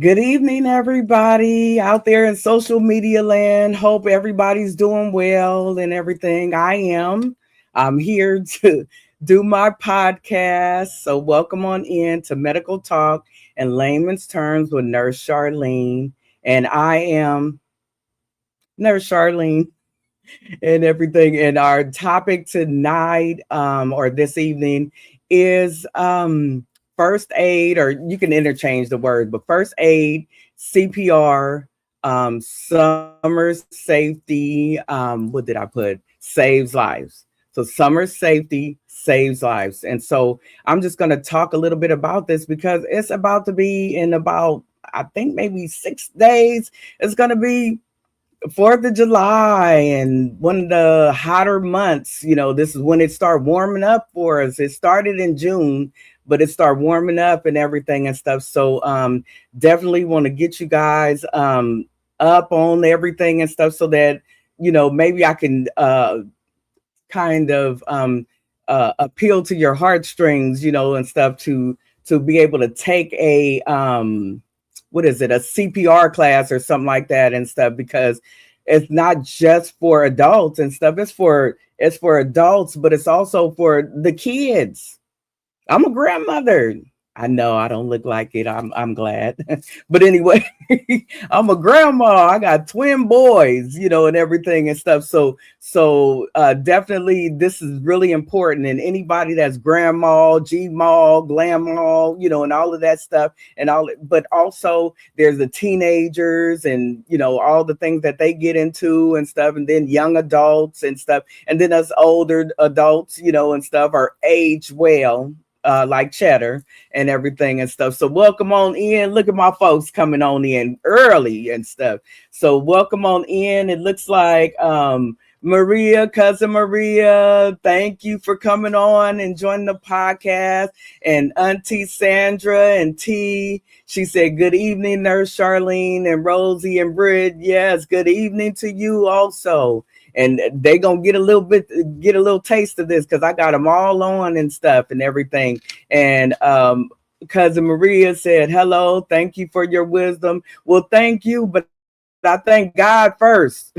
Good evening, everybody out there in social media land. Hope everybody's doing well and everything. I am. I'm here to do my podcast. So, welcome on in to Medical Talk and Layman's Terms with Nurse Charlene. And I am Nurse Charlene and everything. And our topic tonight or this evening is first aid, or you can interchange the words, but first aid, CPR, summer safety, what did I put? Saves lives. So summer safety saves lives. And so I'm just going to talk a little bit about this because it's about to be in about, I think maybe 6 days. It's going to be July 4th and one of the hotter months. This is when it started warming up for us. It started in June, but it started warming up and everything and stuff. So definitely want to get you guys up on everything and stuff so that, maybe I can kind of appeal to your heartstrings, and stuff to be able to take a what is it, a CPR class or something like that and stuff, because it's not just for adults and stuff. It's for adults, but it's also for the kids. I'm a grandmother. I know I don't look like it. I'm glad. But anyway, I'm a grandma. I got twin boys, and everything and stuff. So definitely this is really important. And anybody that's grandma, G-ma, glamma, and all of that stuff and but also there's the teenagers and all the things that they get into and stuff, and then young adults and stuff, and then us older adults, and stuff are aged well, like cheddar and everything and stuff. So welcome on in. Look at my folks coming on in early and stuff. So welcome on in. It looks like Maria, cousin Maria, thank you for coming on and joining the podcast. And Auntie Sandra and T, she said, good evening, Nurse Charlene, and Rosie and Britt. Yes, good evening to you also. And they gonna get a little taste of this because I got them all on and stuff and everything. And cousin Maria said, hello, thank you for your wisdom. Well, thank you, but I thank God first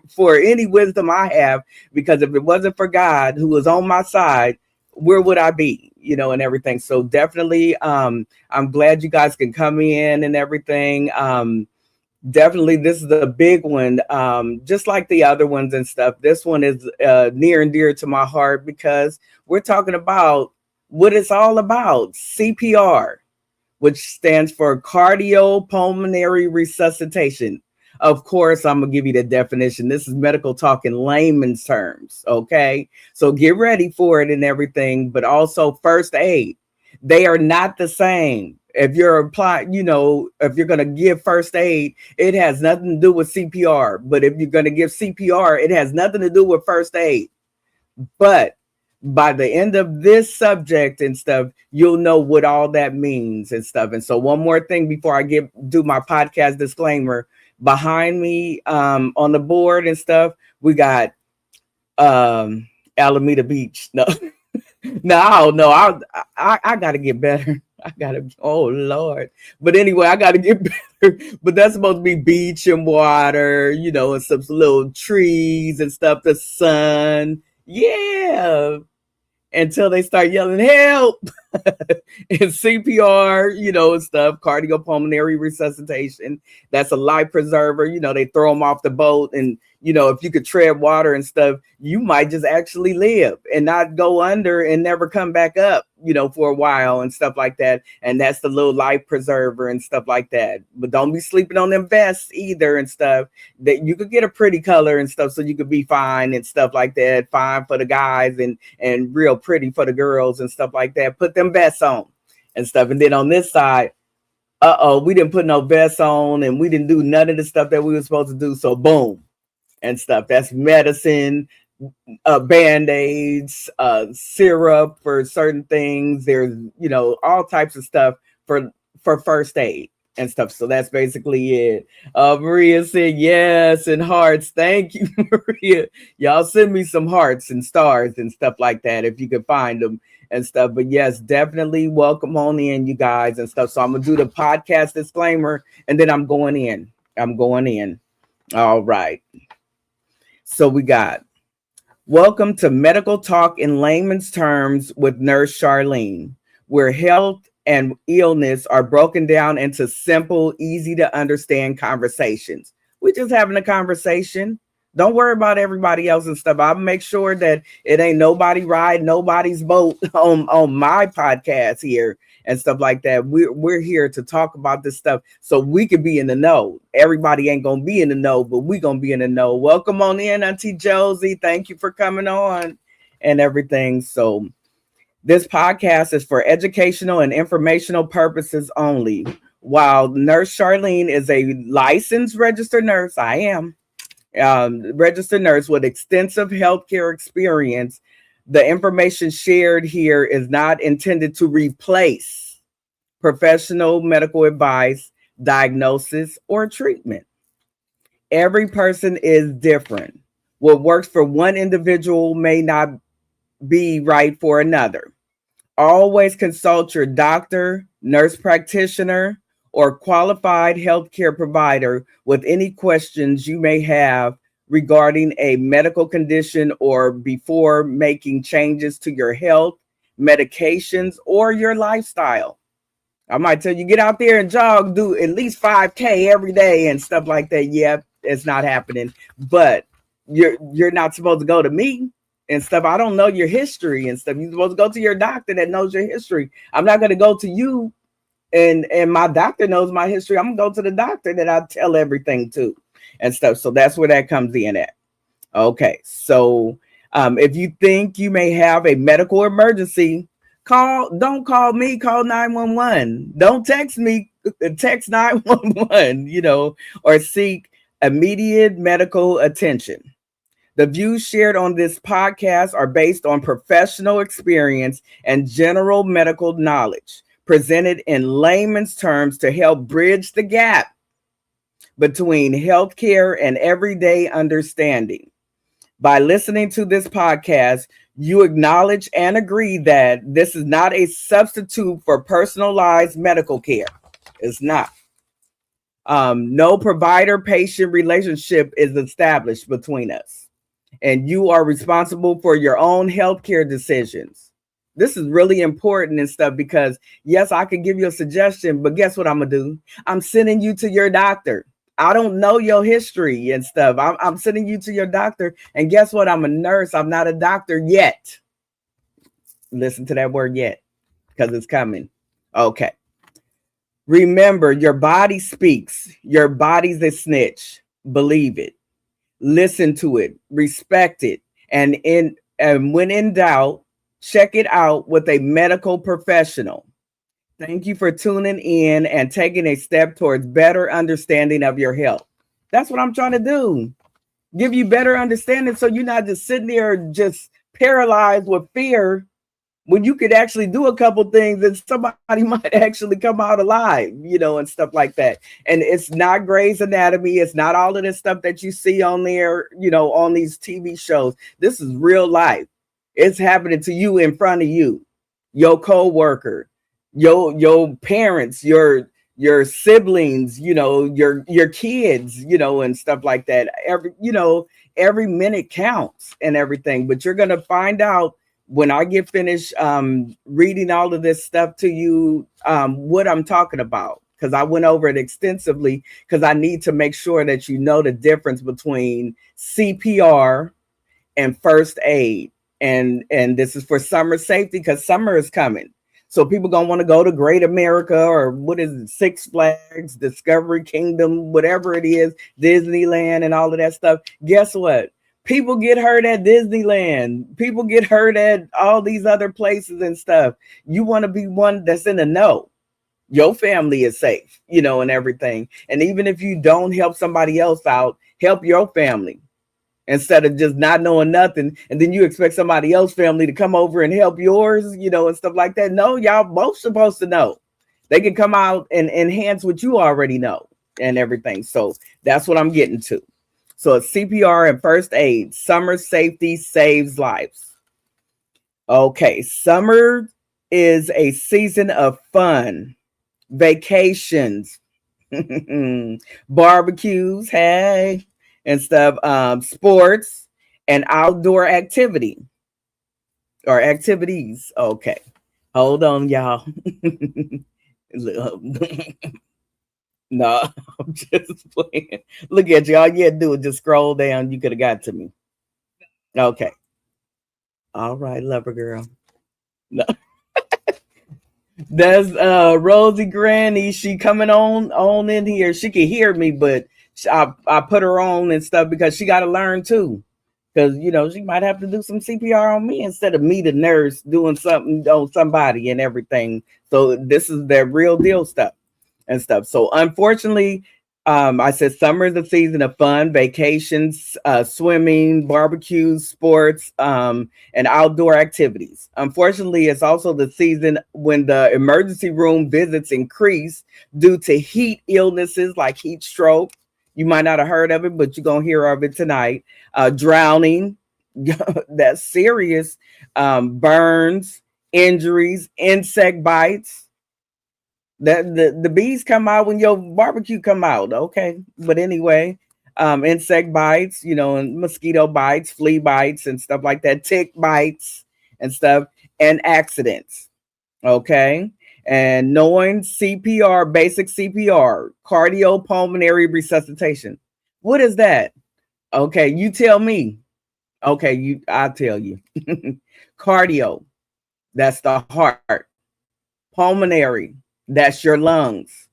for any wisdom I have, because if it wasn't for God who was on my side, where would I be? And everything. So definitely I'm glad you guys can come in and everything. Definitely, this is a big one, just like the other ones and stuff. This one is near and dear to my heart because we're talking about what it's all about, CPR, which stands for cardiopulmonary resuscitation. Of course, I'm going to give you the definition. This is medical talk in layman's terms, okay? So get ready for it and everything, but also first aid. They are not the same. If you're applying, if you're going to give first aid, it has nothing to do with CPR. But if you're going to give CPR, it has nothing to do with first aid. But by the end of this subject and stuff, you'll know what all that means and stuff. And so one more thing before I do my podcast disclaimer, behind me on the board and stuff, we got Alameda Beach. No, no, I gotta get better. Oh Lord. But anyway, I gotta get better. But that's supposed to be beach and water, and some little trees and stuff, the sun. Yeah. Until they start yelling help and CPR, and stuff, cardiopulmonary resuscitation. That's a life preserver. They throw them off the boat, and if you could tread water and stuff, you might just actually live and not go under and never come back up, for a while and stuff like that. And that's the little life preserver and stuff like that. But don't be sleeping on them vests either and stuff. That you could get a pretty color and stuff so you could be fine and stuff like that. Fine for the guys and real pretty for the girls and stuff like that. Put them vests on and stuff. And then on this side, we didn't put no vests on and we didn't do none of the stuff that we were supposed to do. So boom and stuff. That's medicine, band-aids, syrup for certain things. There's, all types of stuff for first aid. and stuff. So that's basically it. Maria said yes and hearts. Thank you, Maria. Y'all send me some hearts and stars and stuff like that if you could find them and stuff. But yes, definitely welcome on in, you guys and stuff. So I'm gonna do the podcast disclaimer and then I'm going in. I'm going in. All right. So we got welcome to Medical Talk in Layman's Terms with Nurse Charlene, where health and illness are broken down into simple, easy to understand conversations. We're just having a conversation. Don't worry about everybody else and stuff. I'll make sure that it ain't nobody ride nobody's boat on my podcast here and stuff like that. We're here to talk about this stuff so we can be in the know. Everybody ain't gonna be in the know, but we gonna be in the know. Welcome on in, Auntie Josie. Thank you for coming on and everything. So this podcast is for educational and informational purposes only. While Nurse Charlene is a licensed registered nurse, I am registered nurse with extensive healthcare experience. The information shared here is not intended to replace professional medical advice, diagnosis, or treatment. Every person is different. What works for one individual may not be right for another. Always consult your doctor, nurse practitioner, or qualified healthcare provider with any questions you may have regarding a medical condition or before making changes to your health, medications, or your lifestyle. I might tell you, get out there and jog, do at least 5K every day and stuff like that. Yeah, it's not happening, but you're not supposed to go to me and stuff. I don't know your history and stuff. You're supposed to go to your doctor that knows your history. I'm not going to go to you and my doctor knows my history. I'm going to go to the doctor that I tell everything to and stuff. So that's where that comes in at. Okay. So if you think you may have a medical emergency, don't call me, call 911. Don't text me, text 911, or seek immediate medical attention. The views shared on this podcast are based on professional experience and general medical knowledge, presented in layman's terms to help bridge the gap between healthcare and everyday understanding. By listening to this podcast, you acknowledge and agree that this is not a substitute for personalized medical care. It's not. No provider-patient relationship is established between us. And you are responsible for your own healthcare decisions. This is really important and stuff because, yes, I can give you a suggestion, but guess what I'm going to do? I'm sending you to your doctor. I don't know your history and stuff. I'm sending you to your doctor. And guess what? I'm a nurse. I'm not a doctor yet. Listen to that word yet because it's coming. Okay. Remember, your body speaks. Your body's a snitch. Believe it. Listen to it, respect it, and when in doubt, check it out with a medical professional. Thank you for tuning in and taking a step towards better understanding of your health. That's what I'm trying to do. Give you better understanding so you're not just sitting there just paralyzed with fear when you could actually do a couple things and somebody might actually come out alive, and stuff like that. And it's not Grey's Anatomy. It's not all of this stuff that you see on there, on these TV shows. This is real life. It's happening to you in front of you, your co-worker, your parents, your siblings, your kids, and stuff like that. Every minute counts and everything, but you're going to find out when I get finished reading all of this stuff to you, what I'm talking about, because I went over it extensively because I need to make sure that you know the difference between CPR and first aid. And this is for summer safety because summer is coming. So people going to want to go to Great America or what is it, Six Flags, Discovery Kingdom, whatever it is, Disneyland and all of that stuff. Guess what? People get hurt at Disneyland. People get hurt at all these other places and stuff. You want to be one that's in the know. Your family is safe, and everything. And even if you don't help somebody else out, help your family instead of just not knowing nothing. And then you expect somebody else's family to come over and help yours, and stuff like that. No, y'all both supposed to know. They can come out and enhance what you already know and everything. So that's what I'm getting to. So it's CPR and first aid. Summer safety saves lives. Okay, summer is a season of fun, vacations, barbecues, hey, and stuff, sports, and outdoor activity or activities. Okay, hold on, y'all. No, I'm just playing. Look at you. All you had to do is just scroll down. You could have got to me. Okay. All right, lover girl. No. That's Rosie Granny. She coming on in here. She can hear me, but I put her on and stuff because she got to learn too. Because she might have to do some CPR on me instead of me, the nurse, doing something on somebody and everything. So this is the real deal stuff and stuff. So unfortunately, I said summer is the season of fun, vacations, swimming, barbecues, sports, and outdoor activities. Unfortunately, it's also the season when the emergency room visits increase due to heat illnesses like heat stroke. You might not have heard of it, but you're going to hear of it tonight. Drowning, that's serious. Burns, injuries, insect bites. That the bees come out when your barbecue come out. Okay. But anyway, insect bites, and mosquito bites, flea bites, and stuff like that, tick bites and stuff, and accidents. Okay. And knowing CPR, basic CPR, cardiopulmonary resuscitation. What is that? Okay, you tell me. Okay, I'll tell you. Cardio, that's the heart. Pulmonary, that's your lungs.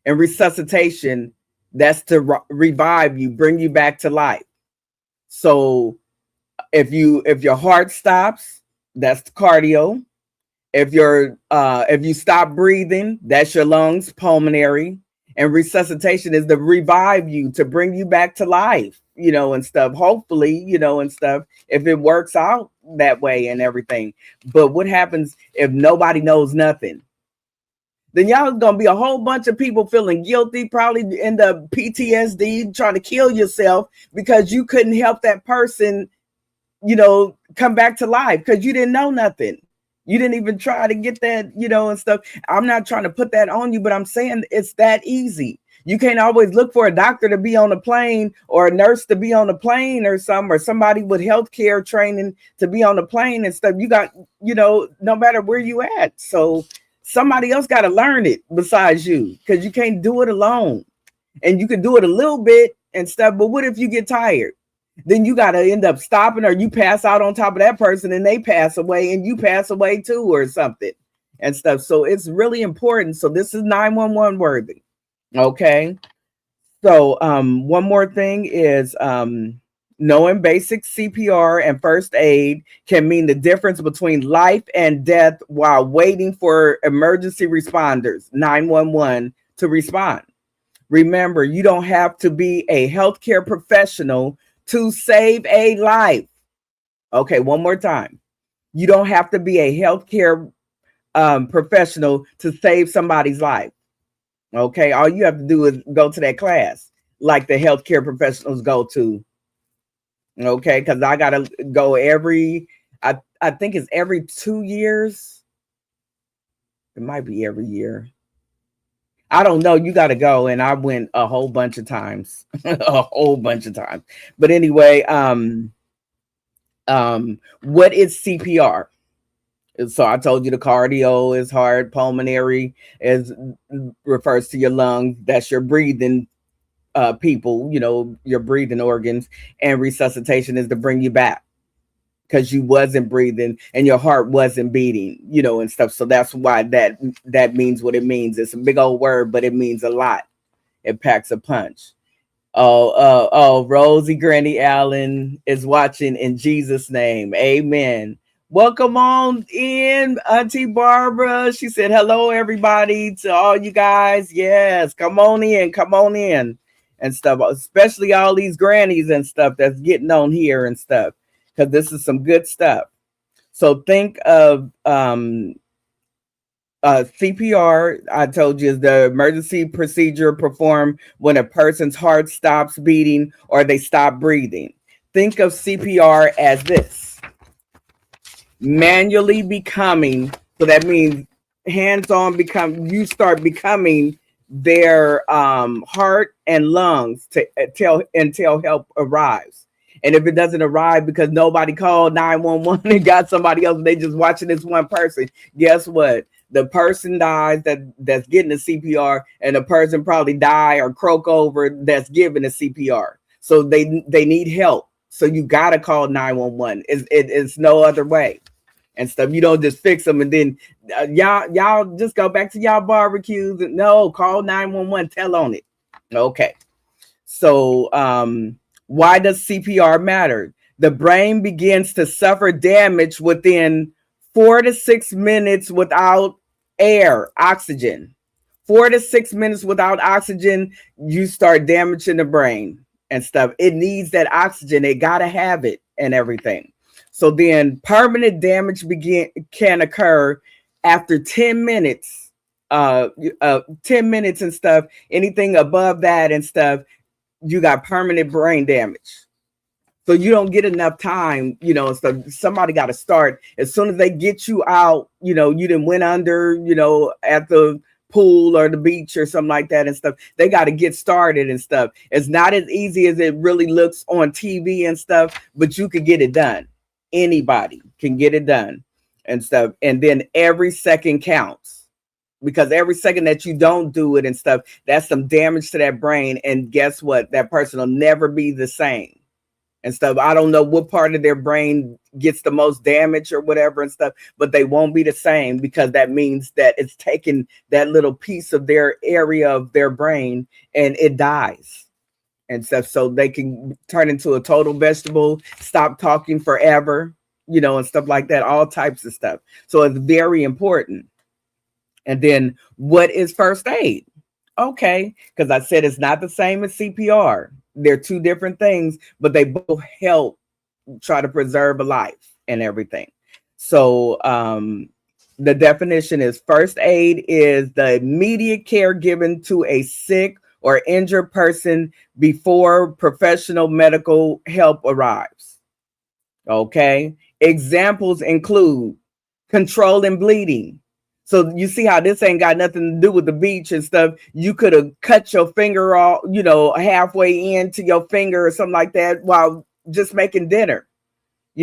And resuscitation, that's to revive you, bring you back to life. So if your heart stops, that's the cardio. If you stop breathing, that's your lungs, pulmonary. And resuscitation is to revive you, to bring you back to life, and stuff. Hopefully, and stuff, if it works out that way and everything. But what happens if nobody knows nothing? Then y'all gonna be a whole bunch of people feeling guilty, probably end up PTSD, trying to kill yourself because you couldn't help that person, come back to life because you didn't know nothing. You didn't even try to get that, and stuff. I'm not trying to put that on you, but I'm saying it's that easy. You can't always look for a doctor to be on a plane or a nurse to be on a plane or somebody with healthcare training to be on a plane and stuff. You got, no matter where you at. So somebody else got to learn it besides you because you can't do it alone. And you can do it a little bit and stuff. But what if you get tired? Then you got to end up stopping or you pass out on top of that person and they pass away and you pass away too or something and stuff. So it's really important. So this is 911 worthy. Okay. So one more thing is knowing basic CPR and first aid can mean the difference between life and death while waiting for emergency responders, 911, to respond. Remember, you don't have to be a healthcare professional to save a life. Okay, one more time. You don't have to be a healthcare professional to save somebody's life. Okay, all you have to do is go to that class like the healthcare professionals go to. Okay, because I got to go I think it's every 2 years. It might be every year. I don't know. You got to go. And I went a whole bunch of times, a whole bunch of times. But anyway, what is CPR? So I told you the cardio is heart, pulmonary refers to your lungs. That's your breathing people, your breathing organs, and resuscitation is to bring you back because you wasn't breathing and your heart wasn't beating, and stuff. So that's why that means what it means. It's a big old word, but it means a lot. It packs a punch. Oh, Rosie Granny Allen is watching in Jesus' name. Amen. Welcome on in, Auntie Barbara. She said, hello, everybody, to all you guys. Yes, come on in and stuff, especially all these grannies and stuff that's getting on here and stuff, because this is some good stuff. So think of CPR, I told you, is the emergency procedure performed when a person's heart stops beating or they stop breathing. Think of CPR as this: manually becoming. So that means hands-on become. You start becoming their heart and lungs to until help arrives. And if it doesn't arrive because nobody called 911 and got somebody else, they just watching this one person. Guess what? The person dies that's getting the CPR, and the person probably die or croak over that's giving the CPR. So they need help. So you gotta call 911. It's no other way and stuff. You don't just fix them and then y'all just go back to y'all barbecues. No, call 911. Tell on it. Okay. So why does CPR matter? The brain begins to suffer damage within 4 to 6 minutes without air, oxygen. 4 to 6 minutes without oxygen, you start damaging the brain and stuff. It needs that oxygen. They got to have it and everything. So then permanent damage can occur after 10 minutes, 10 minutes and stuff. Anything above that and stuff, you got permanent brain damage. So you don't get enough time, so somebody got to start as soon as they get you out, you didn't went under, at the pool or the beach or something like that and stuff. They got to get started and stuff. It's not as easy as it really looks on TV and stuff, but you can get it done. Anybody can get it done and stuff. And then every second counts, because every second that you don't do it and stuff, that's some damage to that brain. And guess what? That person will never be the same and stuff. I don't know what part of their brain gets the most damage or whatever and stuff, but they won't be the same, because that means that it's taken that little piece of their area of their brain and it dies and stuff. So they can turn into a total vegetable, stop talking forever, and stuff like that, all types of stuff. So it's very important. And then what is first aid? Okay, because I said it's not the same as CPR. They're two different things, but they both help try to preserve a life and everything. So the definition is: first aid is the immediate care given to a sick or injured person before professional medical help arrives. Okay, examples include controlling bleeding. So you see how this ain't got nothing to do with the beach and stuff. You could have cut your finger off, halfway into your finger or something like that while just making dinner,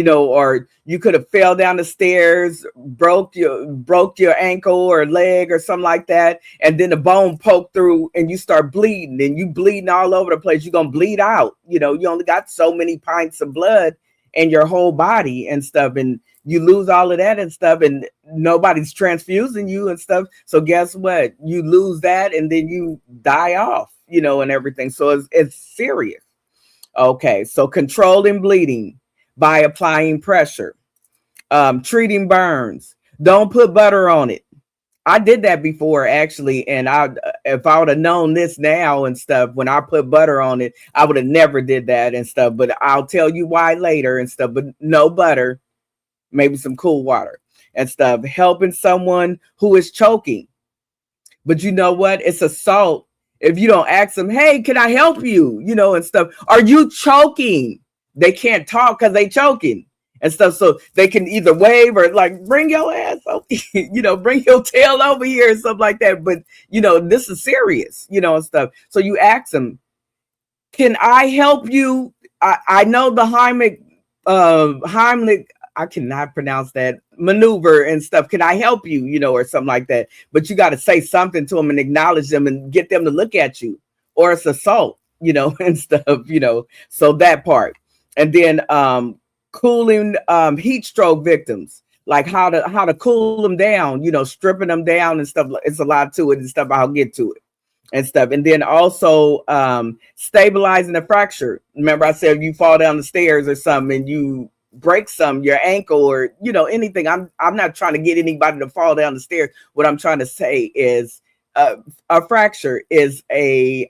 or you could have fell down the stairs, broke your ankle or leg or something like that. And then the bone poked through and you start bleeding, and you bleeding all over the place. You're going to bleed out. You only got so many pints of blood in your whole body and stuff. And you lose all of that and stuff, and nobody's transfusing you and stuff. So guess what? You lose that and then you die off, and everything. So it's serious. Okay. So controlling bleeding by applying pressure, treating burns. Don't put butter on it. I did that before, actually. And if I would have known this now and stuff, when I put butter on it, I would have never did that and stuff. But I'll tell you why later and stuff. But no butter. Maybe some cool water and stuff. Helping someone who is choking. But you know what? It's assault if you don't ask them, hey, can I help you? And stuff. Are you choking? They can't talk because they choking and stuff. So they can either wave or like, bring your ass over, bring your tail over here and stuff like that. But, this is serious, and stuff. So you ask them, can I help you? I know the Heimlich, I cannot pronounce that maneuver and stuff. Can I help you, or something like that? But you got to say something to them and acknowledge them and get them to look at you, or it's assault, and stuff, so that part. And then cooling heat stroke victims, like how to cool them down, stripping them down and stuff. It's a lot to it and stuff. I'll get to it and stuff. And then also stabilizing a fracture. Remember I said if you fall down the stairs or something and you break your ankle or anything. I'm not trying to get anybody to fall down the stairs. What I'm trying to say is a fracture is a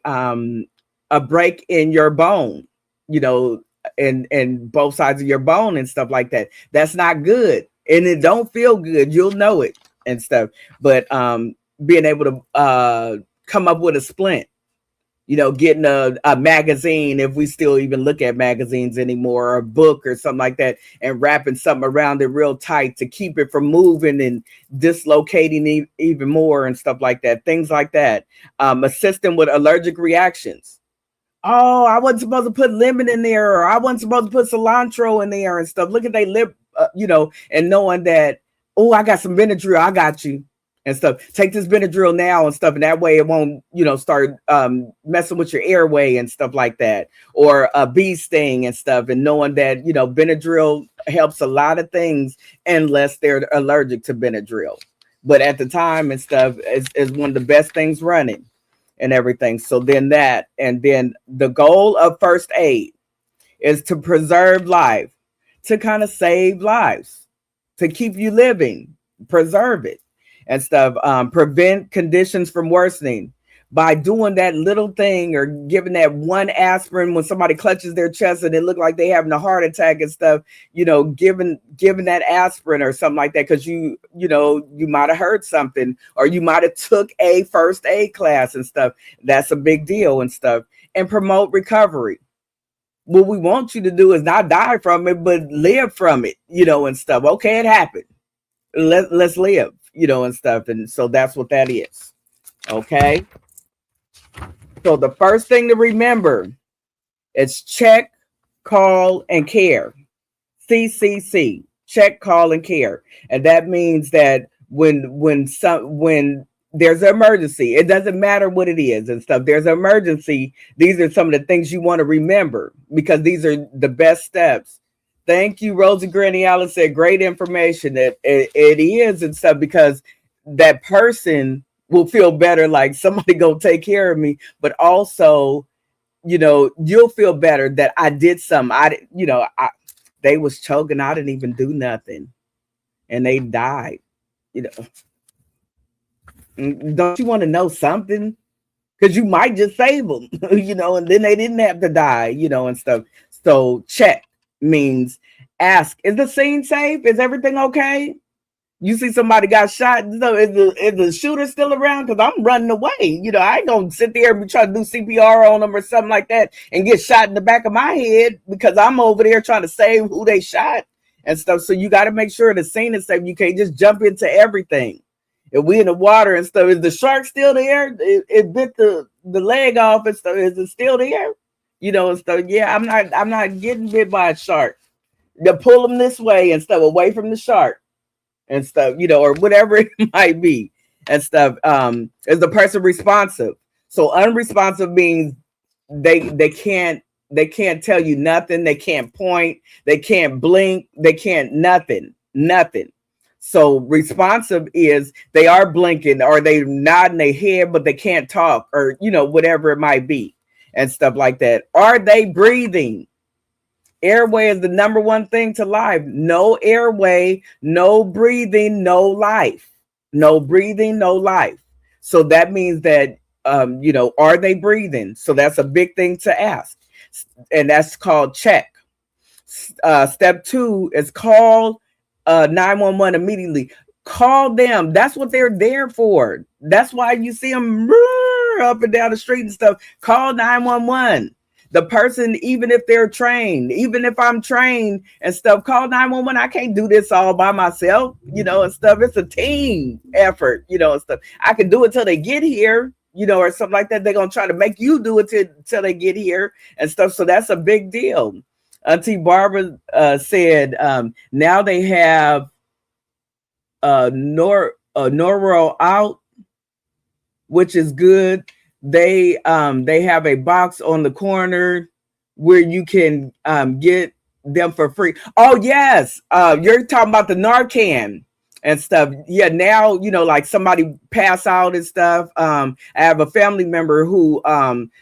break in your bone, and both sides of your bone and stuff like that. That's not good, and it don't feel good. You'll know it and stuff. But being able to come up with a splint, getting a magazine, if we still even look at magazines anymore, or a book or something like that, and wrapping something around it real tight to keep it from moving and dislocating even more and stuff like that. Things like that. Assisting with allergic reactions. Oh, I wasn't supposed to put lemon in there, or I wasn't supposed to put cilantro in there and stuff. Look at their lip, and knowing that, oh, I got some Benadryl, I got you and stuff. Take this Benadryl now and stuff, and that way it won't, start messing with your airway and stuff like that, or a bee sting and stuff. And knowing that, Benadryl helps a lot of things unless they're allergic to Benadryl. But at the time and stuff is one of the best things running and everything. So then that, and then the goal of first aid is to preserve life, to kind of save lives, to keep you living, preserve it and stuff, prevent conditions from worsening by doing that little thing, or giving that one aspirin when somebody clutches their chest and it look like they having a heart attack and stuff, giving that aspirin or something like that, because you might have heard something, or you might have took a first aid class and stuff. That's a big deal and stuff. And promote recovery. What we want you to do is not die from it, but live from it, and stuff. Okay, it happened. Let's live, and stuff. And so that's what that is. Okay. So the first thing to remember is check, call, and care. CCC, check, call, and care. And that means that when there's an emergency, it doesn't matter what it is and stuff. There's an emergency. These are some of the things you want to remember, because these are the best steps. Thank you, Rosie Granny Allen said, great information. That it is and stuff, because that person will feel better, like somebody go take care of me, but also, you'll feel better that I did something. They was choking, I didn't even do nothing, and they died. Don't you want to know something? Because you might just save them, and then they didn't have to die, and stuff. So check means ask, is the scene safe? Is everything okay? You see somebody got shot, so is the shooter still around? Because I'm running away. I ain't gonna sit there and try to do CPR on them or something like that and get shot in the back of my head, because I'm over there trying to save who they shot and stuff. So you got to make sure the scene is safe. You can't just jump into everything. If we in the water and stuff, is the shark still there? It bit the leg off and stuff. Is it still there? And stuff. Yeah, I'm not getting bit by a shark. They pull them this way and stuff, away from the shark and stuff, or whatever it might be and stuff. Is the person responsive? So unresponsive means they can't tell you nothing. They can't point. They can't blink. They can't nothing. So responsive is they are blinking, or they nodding their head, but they can't talk, or whatever it might be and stuff like that. Are they breathing? Airway is the number one thing to life. No airway, no breathing, no life. No breathing, no life. So that means that, are they breathing? So that's a big thing to ask. And that's called check. Step 2 is call 911 immediately. Call them. That's what they're there for. That's why you see them up and down the street and stuff. Call 911. The person, even if they're trained, even if I'm trained and stuff, call 911. I can't do this all by myself, and stuff. It's a team effort, and stuff. I can do it till they get here, or something like that. They're going to try to make you do it till they get here and stuff. So that's a big deal. Auntie Barbara said, now they have Noro out, which is good. They have a box on the corner where you can get them for free. Oh yes, you're talking about the Narcan and stuff. Yeah, now like somebody pass out and stuff. I have a family member who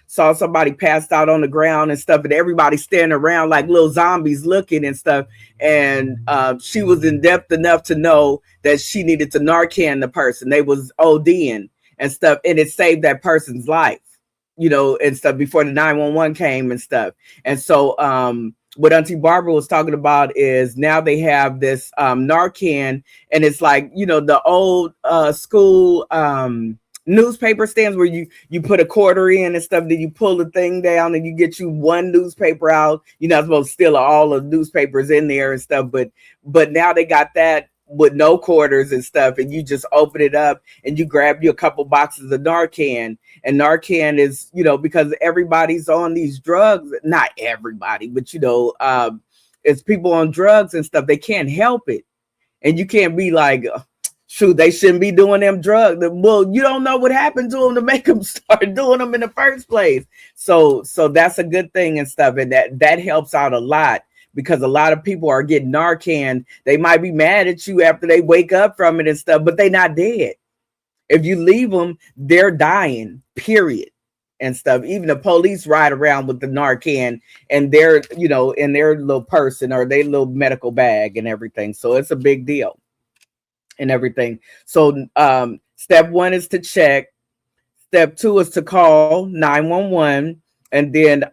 saw somebody passed out on the ground and stuff, and everybody standing around like little zombies looking and stuff. And she was in depth enough to know that she needed to Narcan the person. They was ODing and stuff, and it saved that person's life, and stuff before the 911 came and stuff. And so what Auntie Barbara was talking about is now they have this Narcan, and it's like, the old school newspaper stands where you put a quarter in and stuff, then you pull the thing down and you get you one newspaper out. You're not supposed to steal all the newspapers in there and stuff, but now they got that with no quarters and stuff, and you just open it up and you grab you a couple boxes of Narcan. And Narcan is, because everybody's on these drugs, not everybody, but it's people on drugs and stuff, they can't help it. And you can't be like, shoot, they shouldn't be doing them drugs. Well, you don't know what happened to them to make them start doing them in the first place. So that's a good thing and stuff, and that helps out a lot, because a lot of people are getting Narcan. They might be mad at you after they wake up from it and stuff, but they're not dead. If you leave them, they're dying, period, and stuff. Even the police ride around with the Narcan and they're, in their little person or their little medical bag and everything. So it's a big deal and everything. So step 1 is to check. Step 2 is to call 911. And then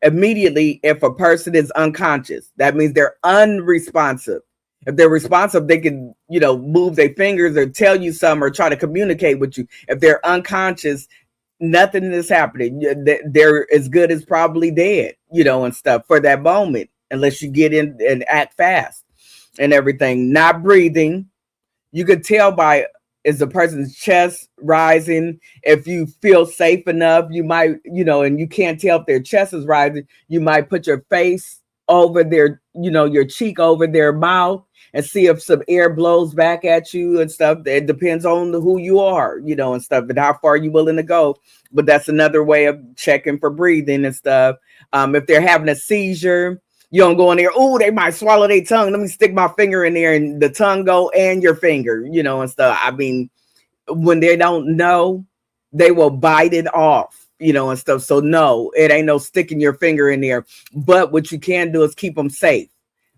immediately, if a person is unconscious, that means they're unresponsive. If they're responsive, they can, move their fingers or tell you something or try to communicate with you. If they're unconscious, nothing is happening. They're as good as probably dead, and stuff for that moment, unless you get in and act fast and everything. Not breathing. You could tell by, is the person's chest rising? If you feel safe enough, you might, and you can't tell if their chest is rising, you might put your face over their, your cheek over their mouth and see if some air blows back at you and stuff. It depends on who you are, and stuff, and how far you're willing to go. But that's another way of checking for breathing and stuff. If they're having a seizure, you don't go in there, oh, they might swallow their tongue. Let me stick my finger in there, and the tongue go and your finger, and stuff. I mean, when they don't know, they will bite it off, and stuff. So no, it ain't no sticking your finger in there. But what you can do is keep them safe.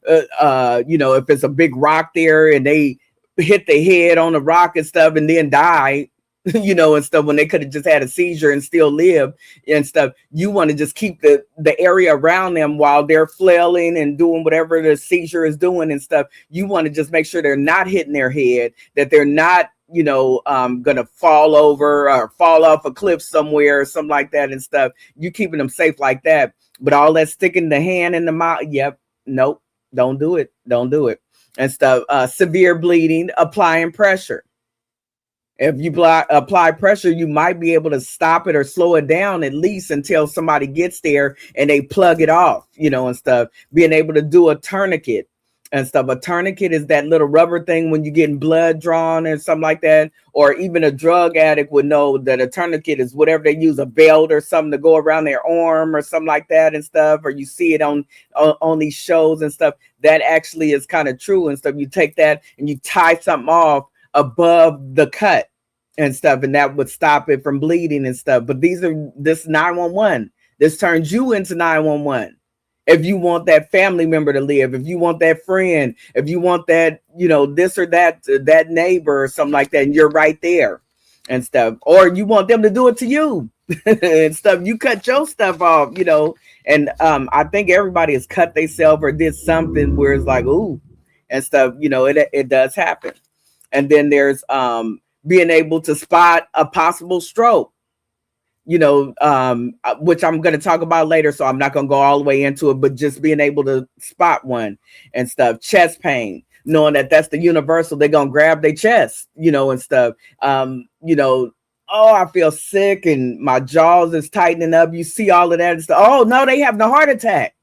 If it's a big rock there and they hit their head on the rock and stuff and then die, and stuff, when they could have just had a seizure and still live and stuff, you want to just keep the area around them while they're flailing and doing whatever the seizure is doing and stuff. You want to just make sure they're not hitting their head, that they're not, gonna fall over or fall off a cliff somewhere or something like that and stuff. You keeping them safe like that. But all that sticking the hand in the mouth, yep, nope. Don't do it and stuff. Severe bleeding, applying pressure. If you apply pressure, you might be able to stop it or slow it down at least until somebody gets there and they plug it off, and stuff. Being able to do a tourniquet and stuff. A tourniquet is that little rubber thing when you're getting blood drawn or something like that. Or even a drug addict would know that a tourniquet is whatever they use, a belt or something to go around their arm or something like that and stuff. Or you see it on these shows and stuff. That actually is kind of true and stuff. You take that and you tie something off above the cut and stuff, and that would stop it from bleeding and stuff. But this 911. This turns you into 911. If you want that family member to live, if you want that friend, if you want that, this or that neighbor or something like that, and you're right there and stuff, or you want them to do it to you and stuff, you cut your stuff off, and I think everybody has cut themselves or did something where it's like, ooh, and stuff, it does happen. And then there's being able to spot a possible stroke. Which I'm going to talk about later, so I'm not going to go all the way into it, but just being able to spot one and stuff. Chest pain, knowing that that's the universal, they're going to grab their chest, and stuff. Oh, I feel sick and my jaws is tightening up. You see all of that and stuff. Oh, no, they having a heart attack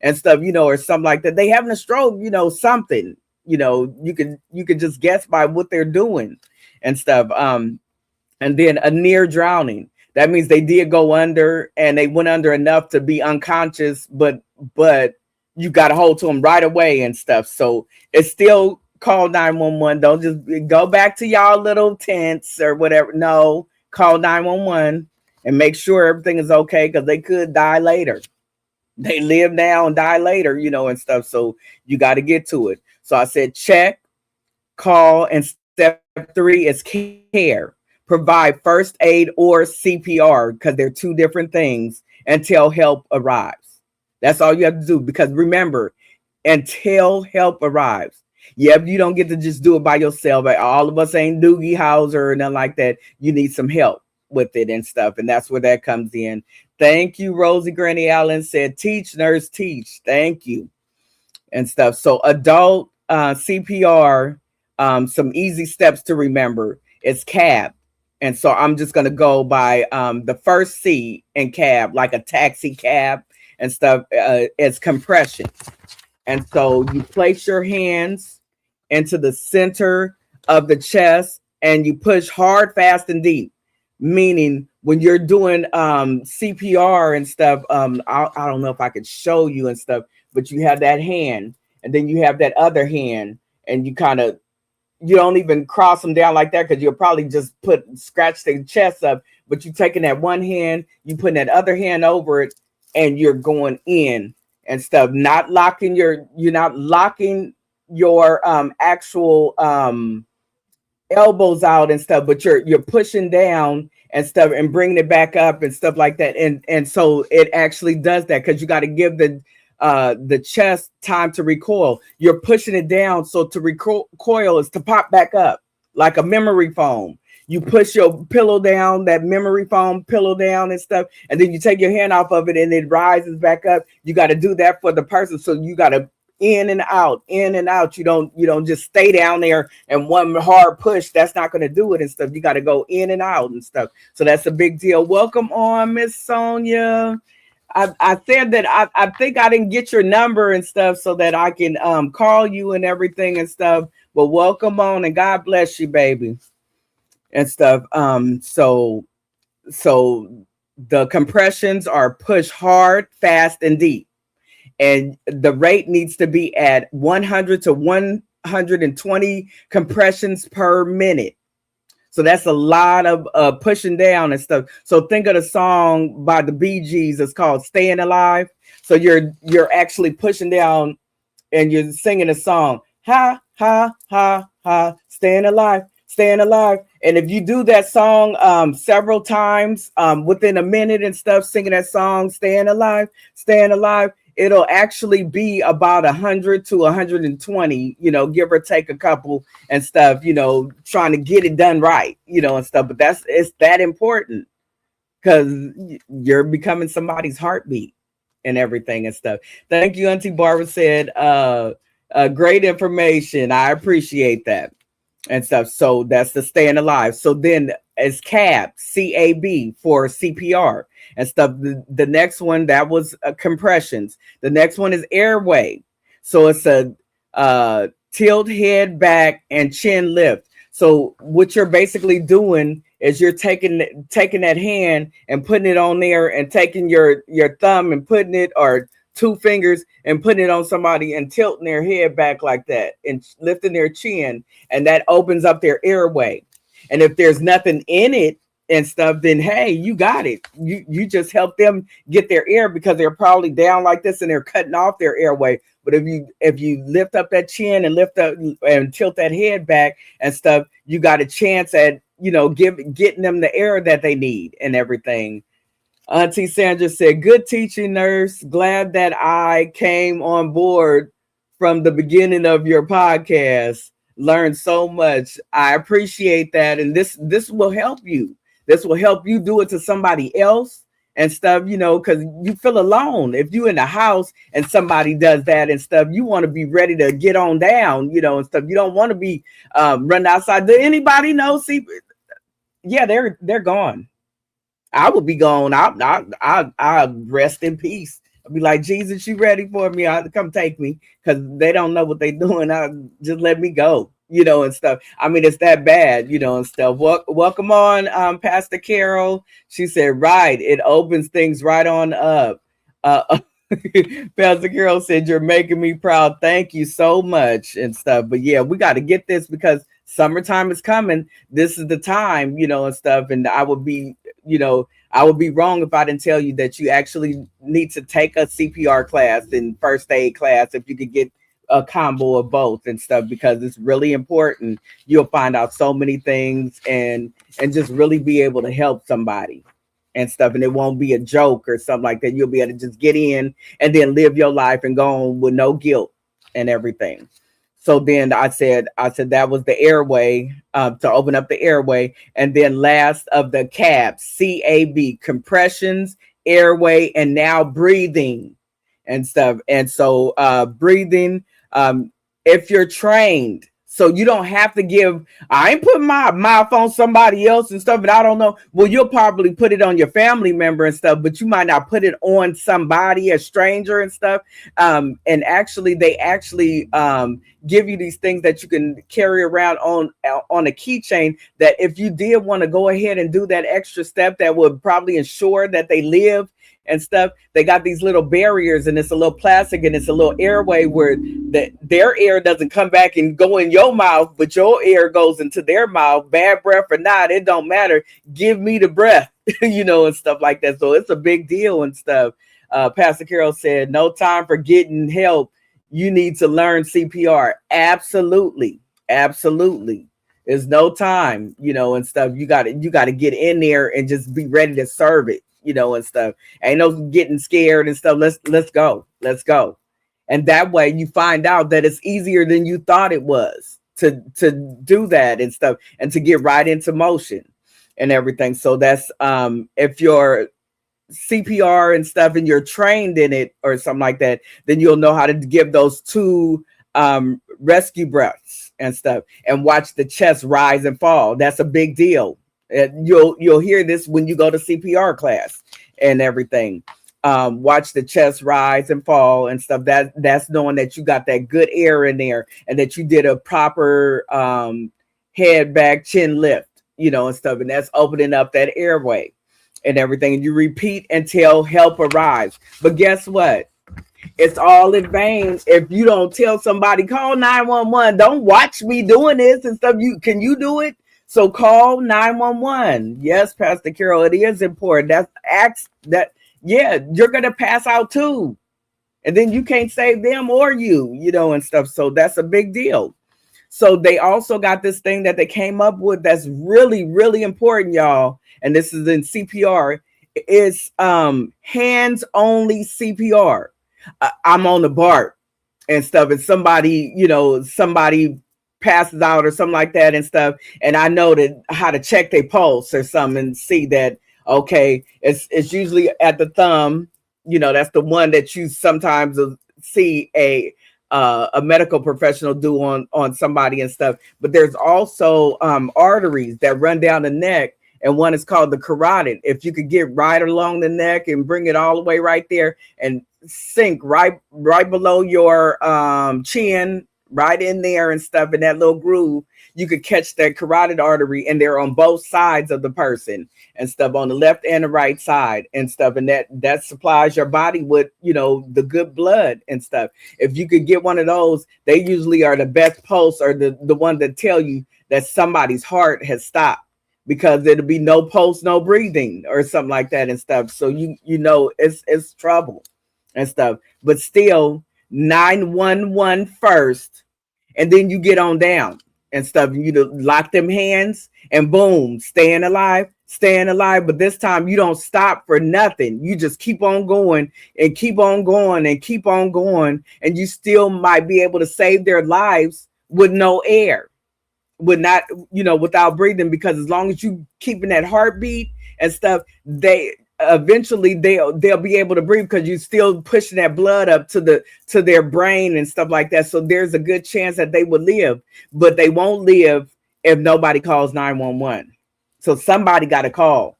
and stuff, or something like that. They having a stroke, something, you can just guess by what they're doing and stuff. And then a near drowning. That means they did go under and they went under enough to be unconscious, but you got a hold to them right away and stuff. So it's still call 911. Don't just go back to y'all little tents or whatever. No, call 911 and make sure everything is okay, because they could die later. They live now and die later, and stuff. So you got to get to it. So I said check, call, and step 3 is care. Provide first aid or CPR, because they're two different things, until help arrives. That's all you have to do. Because remember, until help arrives. Yep, you don't get to just do it by yourself. All of us ain't Doogie Howser or nothing like that. You need some help with it and stuff. And that's where that comes in. Thank you, Rosie Granny Allen said, teach, nurse, teach. Thank you. And stuff. So adult CPR, some easy steps to remember is cab. And so I'm just going to go by the first C in cab, like a taxi cab and stuff, is compression. And so you place your hands into the center of the chest and you push hard, fast, and deep. Meaning when you're doing CPR and stuff, I don't know if I could show you and stuff, but you have that hand and then you have that other hand and you you don't even cross them down like that because you'll probably just scratch the chest up, but you're taking that one hand, you putting that other hand over it and you're going in and stuff, you're not locking your actual elbows out and stuff, but you're pushing down and stuff and bringing it back up and stuff like that. And so it actually does that because you got to give the chest time to recoil. You're pushing it down. So to recoil is to pop back up like a memory foam. You push your pillow down, that memory foam pillow down and stuff, and then you take your hand off of it and it rises back up. You got to do that for the person. So you got to in and out. You don't just stay down there and one hard push. That's not going to do it and stuff. You got to go in and out and stuff. So that's a big deal. Welcome on, Miss Sonia. I said that I think I didn't get your number and stuff so that I can call you and everything and stuff. But welcome on and God bless you, baby. And stuff. So the compressions are push hard, fast, and deep. And the rate needs to be at 100 to 120 compressions per minute. So that's a lot of pushing down and stuff. So think of the song by the Bee Gees. It's called Staying Alive. So you're actually pushing down and you're singing a song. Ha, ha, ha, ha, staying alive. Staying alive. And if you do that song several times within a minute and stuff, singing that song, staying alive, it'll actually be about 100 to 120, give or take a couple and stuff, trying to get it done right, and stuff. But it's that important because you're becoming somebody's heartbeat and everything and stuff. Thank you. Auntie Barbara said, great information. I appreciate that. And stuff. So that's the staying alive. So then it's CAB, CAB for CPR and stuff. The next one, that was compressions. The next one is airway. So it's a tilt head back and chin lift. So what you're basically doing is you're taking that hand and putting it on there and taking your thumb and putting it, or two fingers, and putting it on somebody and tilting their head back like that and lifting their chin, and that opens up their airway. And if there's nothing in it and stuff, then hey, you got it. You just help them get their air because they're probably down like this and they're cutting off their airway. But if you lift up that chin and lift up and tilt that head back and stuff, you got a chance at getting them the air that they need and everything. Auntie Sandra said, good teaching, nurse. Glad that I came on board from the beginning of your podcast. Learned so much. I appreciate that. And this will help you. This will help you do it to somebody else and stuff, because you feel alone. If you're in the house and somebody does that and stuff, you want to be ready to get on down, and stuff. You don't want to be running outside. Do anybody know? See, yeah, they're gone. I would be gone. I'll rest in peace. I'll be like, Jesus, you ready for me? I'll come take me, because they don't know what they're doing. Just let me go, and stuff. I mean, it's that bad, and stuff. Welcome on, Pastor Carol. She said, right. It opens things right on up. Pastor Carol said, you're making me proud. Thank you so much and stuff. But yeah, we got to get this because summertime is coming. This is the time, and stuff. And I would be wrong if I didn't tell you that you actually need to take a CPR class and first aid class if you could get a combo of both and stuff, because it's really important. You'll find out so many things and just really be able to help somebody and stuff, and it won't be a joke or something like that. You'll be able to just get in and then live your life and go on with no guilt and everything. So then I said that was the airway, to open up the airway. And then last of the CABs, CAB, compressions, airway, and now breathing and stuff. And so breathing, if you're trained, so you don't have to give, I ain't putting my mouth on somebody else and stuff, but I don't know. Well, you'll probably put it on your family member and stuff, but you might not put it on somebody, a stranger and stuff. And actually, they actually give you these things that you can carry around on a keychain, that if you did want to go ahead and do that extra step that would probably ensure that they live and stuff, they got these little barriers, and it's a little plastic, and it's a little airway where their air doesn't come back and go in your mouth, but your air goes into their mouth. Bad breath or not, it don't matter. Give me the breath, and stuff like that. So it's a big deal and stuff. Pastor Carol said, no time for getting help. You need to learn CPR. Absolutely. There's no time, and stuff. You got to get in there and just be ready to serve it. And stuff. Ain't no getting scared and stuff. Let's go. And that way you find out that it's easier than you thought it was to do that and stuff, and to get right into motion and everything. So that's if you're CPR and stuff and you're trained in it or something like that, then you'll know how to give those 2 rescue breaths and stuff, and watch the chest rise and fall. That's a big deal. You'll hear this when you go to CPR class and everything. Watch the chest rise and fall and stuff. That's knowing that you got that good air in there, and that you did a proper head, back, chin lift, and stuff. And that's opening up that airway and everything. And you repeat until help arrives. But guess what? It's all in vain if you don't tell somebody, call 911. Don't watch me doing this and stuff. Can you do it? So call 911. Yes, Pastor Carol, it is important. You're going to pass out too. And then you can't save them or you, and stuff. So that's a big deal. So they also got this thing that they came up with that's really, really important, y'all. And this is in CPR. It's hands only CPR. I'm on the BART and stuff. And somebody passes out or something like that and stuff, and I know that how to check their pulse or something and see that, okay, it's usually at the thumb, that's the one that you sometimes see a medical professional do on somebody and stuff. But there's also arteries that run down the neck, and one is called the carotid. If you could get right along the neck and bring it all the way right there and sink right below your chin, right in there and stuff, in that little groove, you could catch that carotid artery, and they're on both sides of the person and stuff, on the left and the right side and stuff. And that supplies your body with, the good blood and stuff. If you could get one of those, they usually are the best pulse, or the one that tell you that somebody's heart has stopped, because it'll be no pulse, no breathing or something like that and stuff. So it's trouble and stuff. But still, 911 first, and then you get on down and stuff. Lock them hands, and boom, staying alive. But this time you don't stop for nothing. You just keep on going and keep on going and keep on going, and you still might be able to save their lives with no air, without breathing, because as long as you keeping that heartbeat and stuff, eventually they'll be able to breathe, because you're still pushing that blood up to their brain and stuff like that. So there's a good chance that they will live, but they won't live if nobody calls 911. So somebody got to call.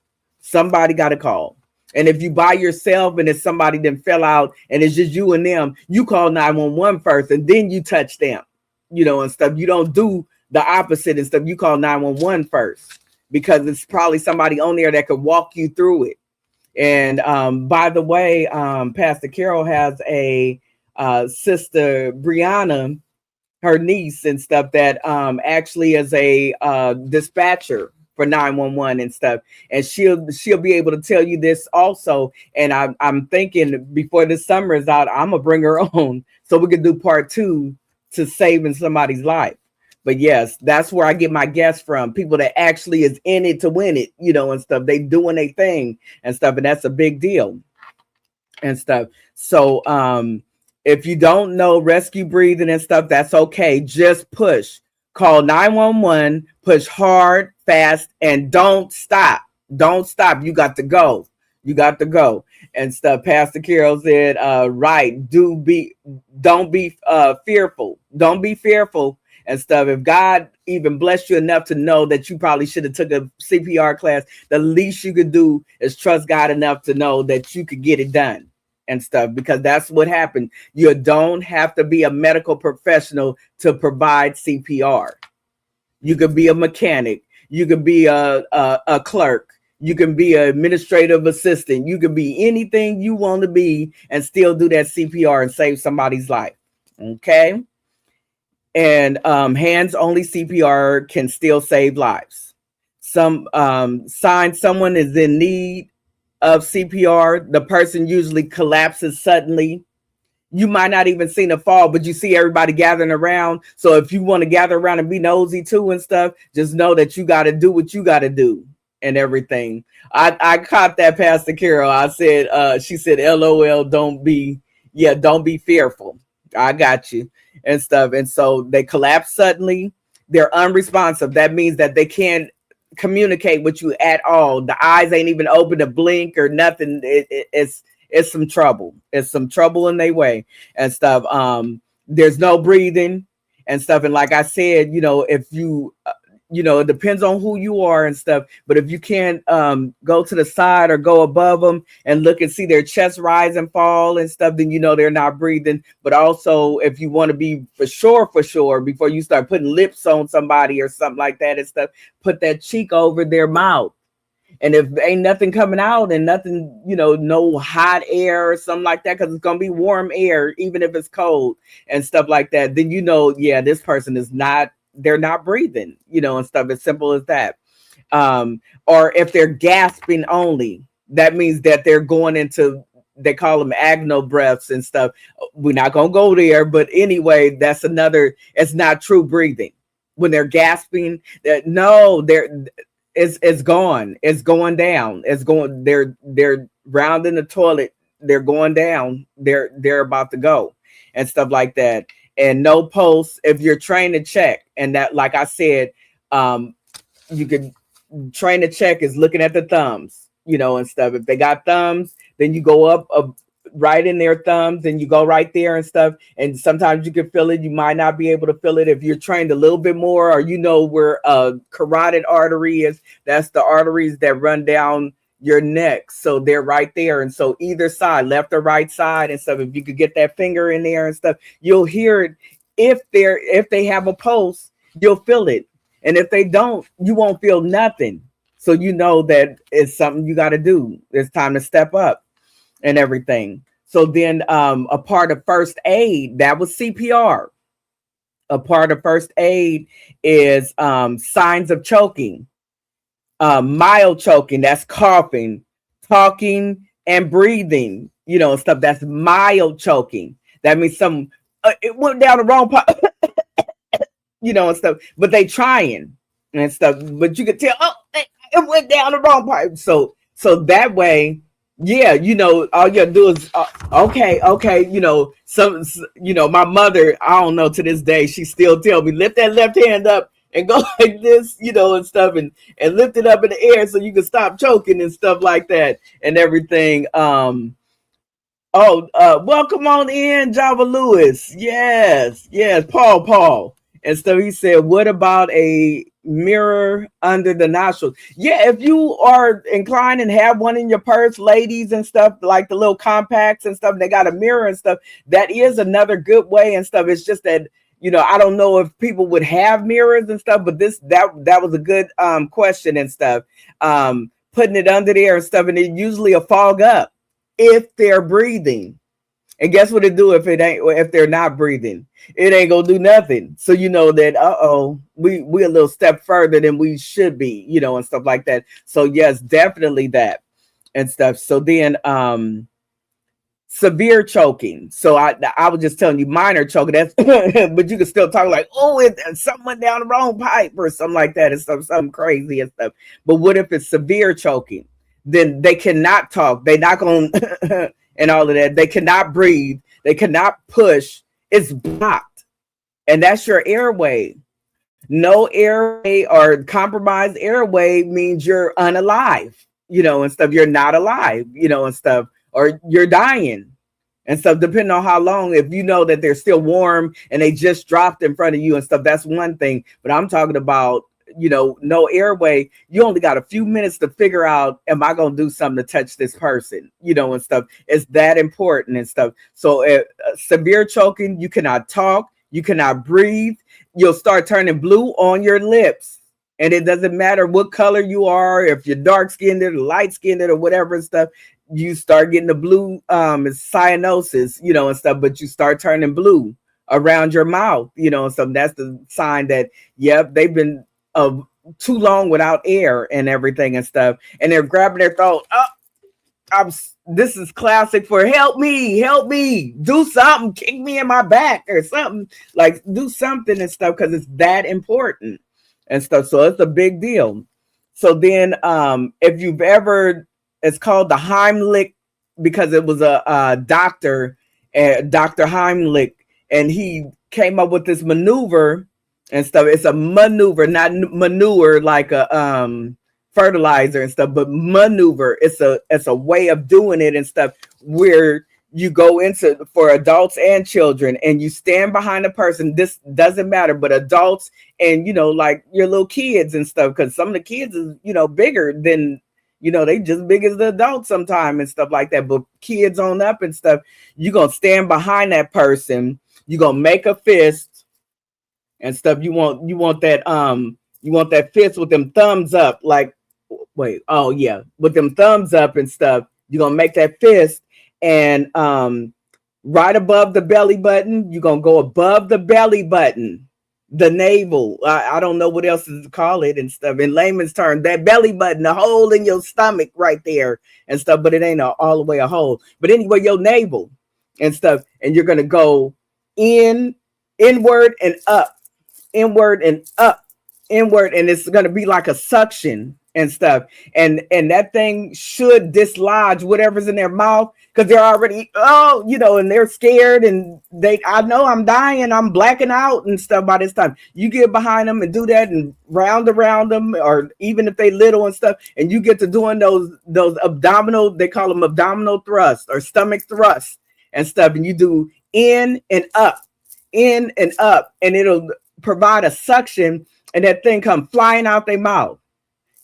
And if you by yourself and if somebody then fell out and it's just you and them, you call 911 first, and then you touch them, and stuff. You don't do the opposite and stuff. You call 911 first, because it's probably somebody on there that could walk you through it. And by the way, Pastor Carol has a sister, Brianna, her niece and stuff, that actually is a dispatcher for 911 and stuff. And she'll be able to tell you this also. And I'm thinking before this summer is out, I'm gonna bring her on so we can do part 2 to saving somebody's life. But yes, that's where I get my guests from. People that actually is in it to win it, and stuff. They doing a thing and stuff, and that's a big deal and stuff. So if you don't know rescue breathing and stuff, that's okay. Just push. Call 911, push hard, fast, and don't stop. Don't stop. You got to go. You got to go and stuff. Pastor Carol said, right. Don't be fearful. Don't be fearful and stuff. If God even blessed you enough to know that you probably should have took a CPR class, the least you could do is trust God enough to know that you could get it done and stuff, because that's what happened. You don't have to be a medical professional to provide CPR. You could be a mechanic. You could be a clerk. You can be an administrative assistant. You can be anything you want to be and still do that CPR and save somebody's life. Okay. And hands only CPR can still save lives. Some signs someone is in need of CPR, the person usually collapses suddenly. You might not even see the fall, but you see everybody gathering around. So if you want to gather around and be nosy too and stuff, just know that you got to do what you got to do and everything. I caught that, Pastor Carol. I said, she said, LOL, don't be fearful. I got you and stuff. And so they collapse suddenly. They're unresponsive. That means that they can't communicate with you at all. The eyes ain't even open to blink or nothing. It's some trouble. It's some trouble in their way and stuff. There's no breathing and stuff. And like I said, if you it depends on who you are and stuff. But if you can't go to the side or go above them and look and see their chest rise and fall and stuff, then they're not breathing. But also, if you want to be for sure, before you start putting lips on somebody or something like that and stuff, put that cheek over their mouth. And if ain't nothing coming out and nothing, no hot air or something like that, because it's going to be warm air, even if it's cold and stuff like that, then this person is not, they're not breathing, and stuff. As simple as that. Or if they're gasping only, that means that they're going into, they call them agno breaths and stuff. We're not going to go there, but anyway, that's another, it's not true breathing. When they're gasping, it's gone. It's going down. It's going, they're rounding the toilet. They're going down. They're about to go and stuff like that. And no pulse if you're trained to check. And that, like I said, you can train to check is looking at the thumbs, and stuff. If they got thumbs, then you go up right in their thumbs and you go right there and stuff. And sometimes you can feel it. You might not be able to feel it if you're trained a little bit more, or where a carotid artery is. That's the arteries that run down your neck. So they're right there. And so either side, left or right side and stuff, if you could get that finger in there and stuff, you'll hear it. If they have a pulse, you'll feel it. And if they don't, you won't feel nothing. So that it's something you got to do. It's time to step up and everything. So then a part of first aid, that was CPR. A part of first aid is signs of choking. Mild choking, that's coughing, talking, and breathing, stuff. That's mild choking. That means it went down the wrong part, and stuff. But they trying and stuff. But you could tell, it went down the wrong part. So that way, all you do is okay. My mother, I don't know, to this day, she still tell me, lift that left hand up and go like this, and stuff, and lift it up in the air so you can stop choking and stuff like that and everything. Welcome on in, Java Lewis. Yes, Paul. And so he said, what about a mirror under the nostrils? Yeah, if you are inclined and have one in your purse, ladies and stuff, like the little compacts and stuff, they got a mirror and stuff, that is another good way and stuff. It's just that, I don't know if people would have mirrors and stuff, but that was a good question and stuff. Putting it under there and stuff, and it usually a fog up if they're breathing. And guess what it do if they're not breathing? It ain't gonna do nothing. So that we a little step further than we should be, and stuff like that. So yes, definitely that and stuff. So then severe choking. So I was just telling you minor choking. That's but you can still talk like, oh, something went down the wrong pipe or something like that, and something crazy and stuff. But what if it's severe choking? Then they cannot talk. They not going and all of that. They cannot breathe. They cannot push. It's blocked, and that's your airway. No airway or compromised airway means you're unalive, and stuff. You're not alive, and stuff, or you're dying and stuff, depending on how long. If you know that they're still warm and they just dropped in front of you and stuff, that's one thing. But I'm talking about, no airway. You only got a few minutes to figure out, am I going to do something to touch this person, and stuff. It's that important and stuff. So severe choking, you cannot talk, you cannot breathe. You'll start turning blue on your lips. And it doesn't matter what color you are, if you're dark skinned or light skinned or whatever and stuff, you start getting the blue, it's cyanosis, and stuff, but you start turning blue around your mouth, and stuff. That's the sign that, yep, they've been too long without air and everything and stuff. And they're grabbing their throat. Oh, this is classic for help me, do something, kick me in my back or something, like do something and stuff, because it's that important and stuff. So it's a big deal. So then if you've ever, it's called the Heimlich, because it was a doctor, Dr. Heimlich, and he came up with this maneuver and stuff. It's a maneuver, not manure like a fertilizer and stuff, but maneuver. It's a way of doing it and stuff, where you go into, for adults and children, and you stand behind a person. This doesn't matter, but adults and, like your little kids and stuff, because some of the kids is, bigger than, they just big as the adults sometimes and stuff like that. But kids on up and stuff, you're going to stand behind that person. You're going to make a fist and stuff. You want that fist with them thumbs up, like, wait, oh yeah, with them thumbs up and stuff. You're going to make that fist, and right above the belly button, you're going to go above the belly button, the navel. I don't know what else to call it and stuff. In layman's terms, that belly button, the hole in your stomach right there and stuff, but it ain't all the way a hole. But anyway, your navel and stuff, and you're going to go inward and up, inward and up, inward, and it's going to be like a suction and stuff, and that thing should dislodge whatever's in their mouth, because they're already and they're scared, and I know I'm dying, I'm blacking out and stuff by this time. You get behind them and do that and round around them, or even if they little and stuff, and you get to doing those abdominal, they call them abdominal thrust or stomach thrust and stuff, and you do in and up, and it'll provide a suction, and that thing come flying out their mouth.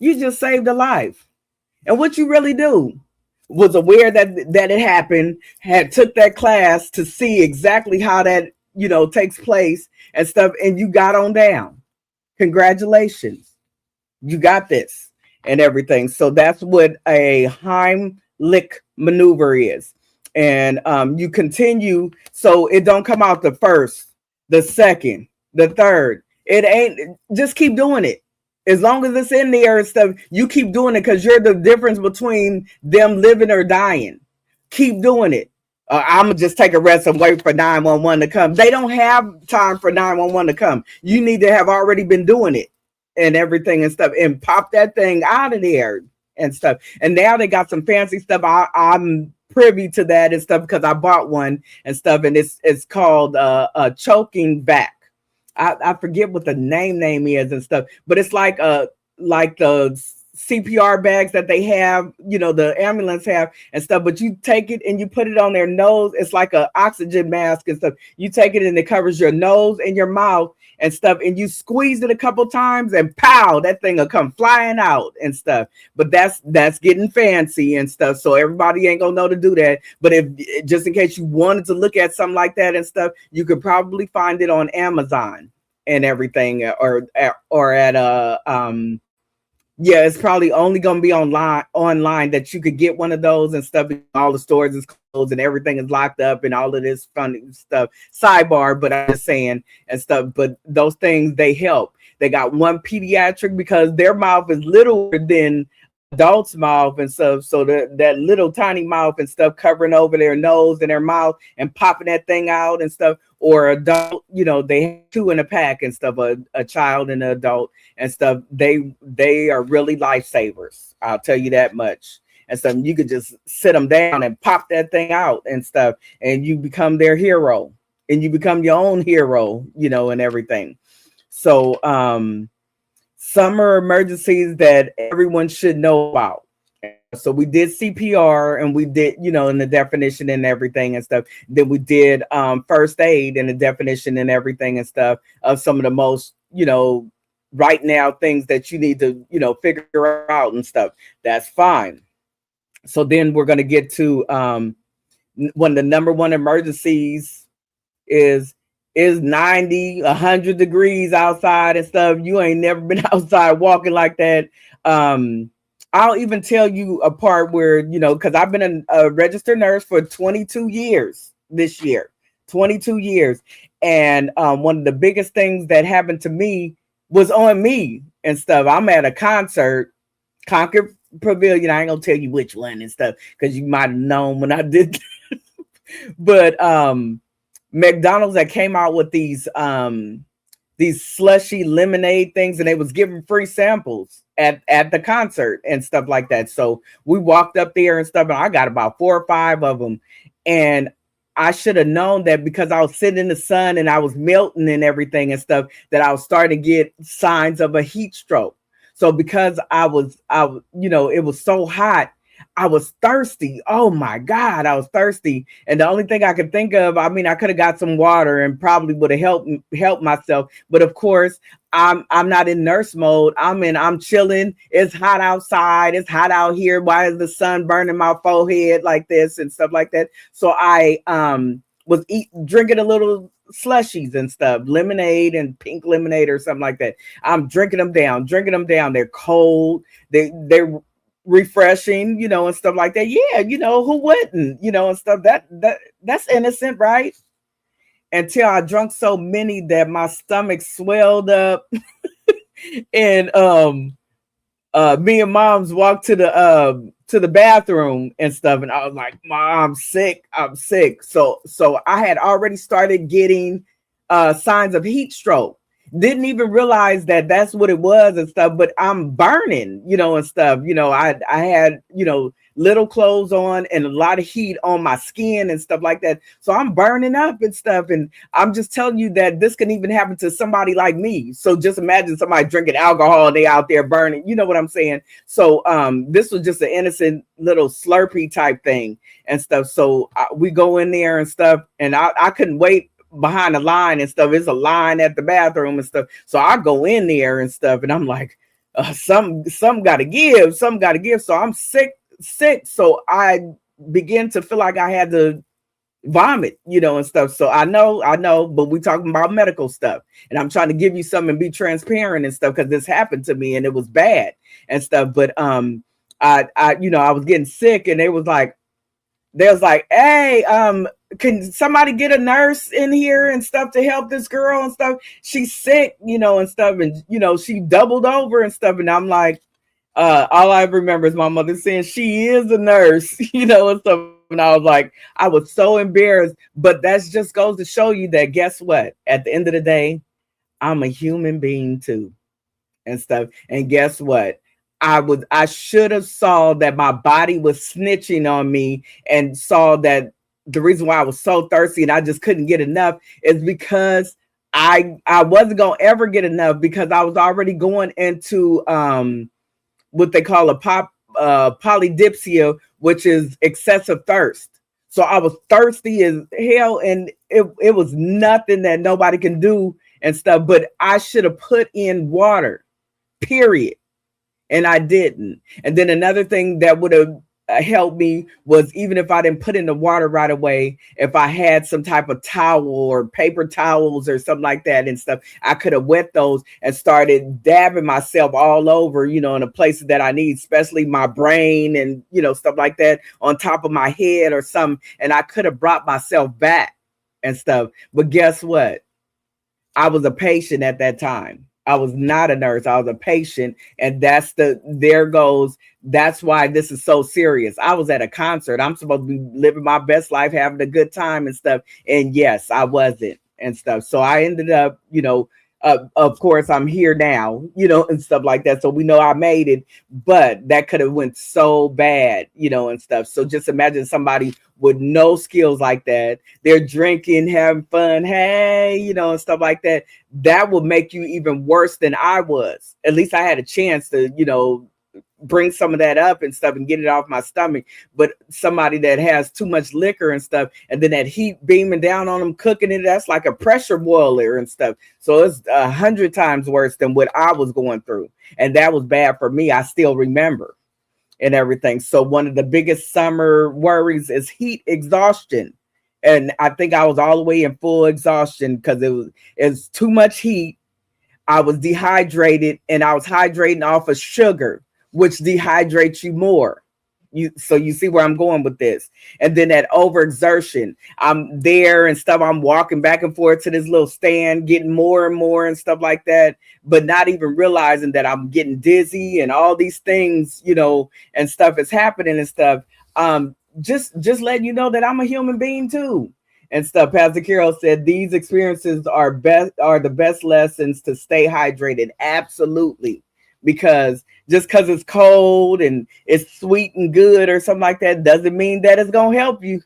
You just saved a life. And what you really do was aware that it happened, had took that class to see exactly how that, takes place and stuff, and you got on down. Congratulations. You got this and everything. So that's what a Heimlich maneuver is. And you continue, so it don't come out the first, the second, the third. It ain't, just keep doing it. As long as it's in there and stuff, you keep doing it, because you're the difference between them living or dying. Keep doing it. I'm going to just take a rest and wait for 911 to come. They don't have time for 911 to come. You need to have already been doing it and everything and stuff, and pop that thing out of there and stuff. And now they got some fancy stuff. I'm privy to that and stuff, because I bought one and stuff, and it's called a choking back. I forget what the name is and stuff, but it's like the CPR bags that they have, the ambulance have and stuff, but you take it and you put it on their nose. It's like an oxygen mask and stuff. You take it and it covers your nose and your mouth and stuff, and you squeeze it a couple times and pow, that thing will come flying out and stuff. But that's getting fancy and stuff, so everybody ain't gonna know to do that. But if, just in case you wanted to look at something like that and stuff, you could probably find it on Amazon and everything, or at it's probably only gonna be online that you could get one of those and stuff. All the stores is closed and everything is locked up and all of this funny stuff. Sidebar, but I'm just saying and stuff. But those things, they help. They got one pediatric, because their mouth is littler than adult's mouth and stuff. So that little tiny mouth and stuff covering over their nose and their mouth and popping that thing out and stuff. Or adult, they have two in a pack and stuff, a child and an adult and stuff. They are really lifesavers. I'll tell you that much. And so you could just sit them down and pop that thing out and stuff, and you become their hero, and you become your own hero, and everything. So summer emergencies that everyone should know about. So we did CPR, and we did, in the definition and everything and stuff. Then we did first aid and the definition and everything and stuff of some of the most, right now things that you need to, figure out and stuff. That's fine. So then we're going to get to one of the number one emergencies is 90, 100 degrees outside and stuff. You ain't never been outside walking like that. I'll even tell you a part where, because I've been a registered nurse for 22 years this year, 22 years. And one of the biggest things that happened to me was on me and stuff. I'm at a concert, Concord Pavilion. I ain't gonna tell you which one and stuff because you might have known when I did. But McDonald's that came out with these slushy lemonade things, and they was giving free samples at the concert and stuff like that. So we walked up there and stuff, and I got about 4 or 5 of them. And I should have known that because I was sitting in the sun and I was melting and everything and stuff, that I was starting to get signs of a heat stroke. So because it was so hot, I was thirsty. Oh my God, I was thirsty. And the only thing I could think of, I could have got some water and probably would have helped myself. But of course, I'm not in nurse mode. I'm chilling. It's hot outside. It's hot out here. Why is the sun burning my forehead like this and stuff like that? So I was drinking a little slushies and stuff, lemonade and pink lemonade or something like that. I'm drinking them down. They're cold. They're refreshing, and stuff like that. Yeah, who wouldn't, and stuff. That's innocent, right? Until I drank so many that my stomach swelled up. And me and Mom's walked to the bathroom and stuff, and I was like, Mom, I'm sick. So I had already started getting signs of heat stroke. Didn't even realize that that's what it was and stuff, but I'm burning, and stuff. I had, little clothes on and a lot of heat on my skin and stuff like that. So I'm burning up and stuff. And I'm just telling you that this can even happen to somebody like me. So just imagine somebody drinking alcohol and they out there burning, you know what I'm saying? So this was just an innocent little Slurpee type thing and stuff. So we go in there and stuff, and I couldn't wait behind the line and stuff. It's a line at the bathroom and stuff. So I go in there and stuff, and I'm like, some gotta give. So I'm sick. So I begin to feel like I had to vomit, and stuff. So I know, but we talking about medical stuff, and I'm trying to give you something and be transparent and stuff, because this happened to me and it was bad and stuff. But I was getting sick, and they was like, hey, can somebody get a nurse in here and stuff to help this girl and stuff? She's sick, and stuff. And, she doubled over and stuff. And I'm like, all I remember is my mother saying she is a nurse, and stuff. And I was like, I was so embarrassed. But that just goes to show you that, guess what? At the end of the day, I'm a human being too and stuff. And guess what? I should have saw that my body was snitching on me, and saw that the reason why I was so thirsty and I just couldn't get enough is because I wasn't going to ever get enough, because I was already going into what they call a polydipsia, which is excessive thirst. So I was thirsty as hell, and it was nothing that nobody can do and stuff, but I should have put in water, period. And I didn't. And then another thing that would have helped me was, even if I didn't put in the water right away, if I had some type of towel or paper towels or something like that and stuff, I could have wet those and started dabbing myself all over, in the places that I need, especially my brain and, stuff like that, on top of my head or something. And I could have brought myself back and stuff. But guess what? I was a patient at that time. I was not a nurse. I was a patient. And that's why this is so serious. I was at a concert. I'm supposed to be living my best life, having a good time and stuff. And yes, I wasn't and stuff. So I ended up, of course I'm here now, and stuff like that. So we know I made it, but that could have went so bad, and stuff. So just imagine somebody with no skills like that. They're drinking, having fun, hey, and stuff like that. That would make you even worse than I was. At least I had a chance to, bring some of that up and stuff and get it off my stomach. But somebody that has too much liquor and stuff, and then that heat beaming down on them, cooking it, that's like a pressure boiler and stuff. So it's 100 times worse than what I was going through. And that was bad for me. I still remember and everything. So one of the biggest summer worries is heat exhaustion. And I think I was all the way in full exhaustion because it's too much heat. I was dehydrated, and I was hydrating off of sugar, which dehydrates you more. So you see where I'm going with this. And then that overexertion, I'm there and stuff. I'm walking back and forth to this little stand, getting more and more and stuff like that, but not even realizing that I'm getting dizzy and all these things, and stuff is happening and stuff. Just letting you know that I'm a human being too. And stuff. Pastor Carol said these experiences are the best lessons to stay hydrated. Absolutely. Because just because it's cold and it's sweet and good or something like that doesn't mean that it's going to help you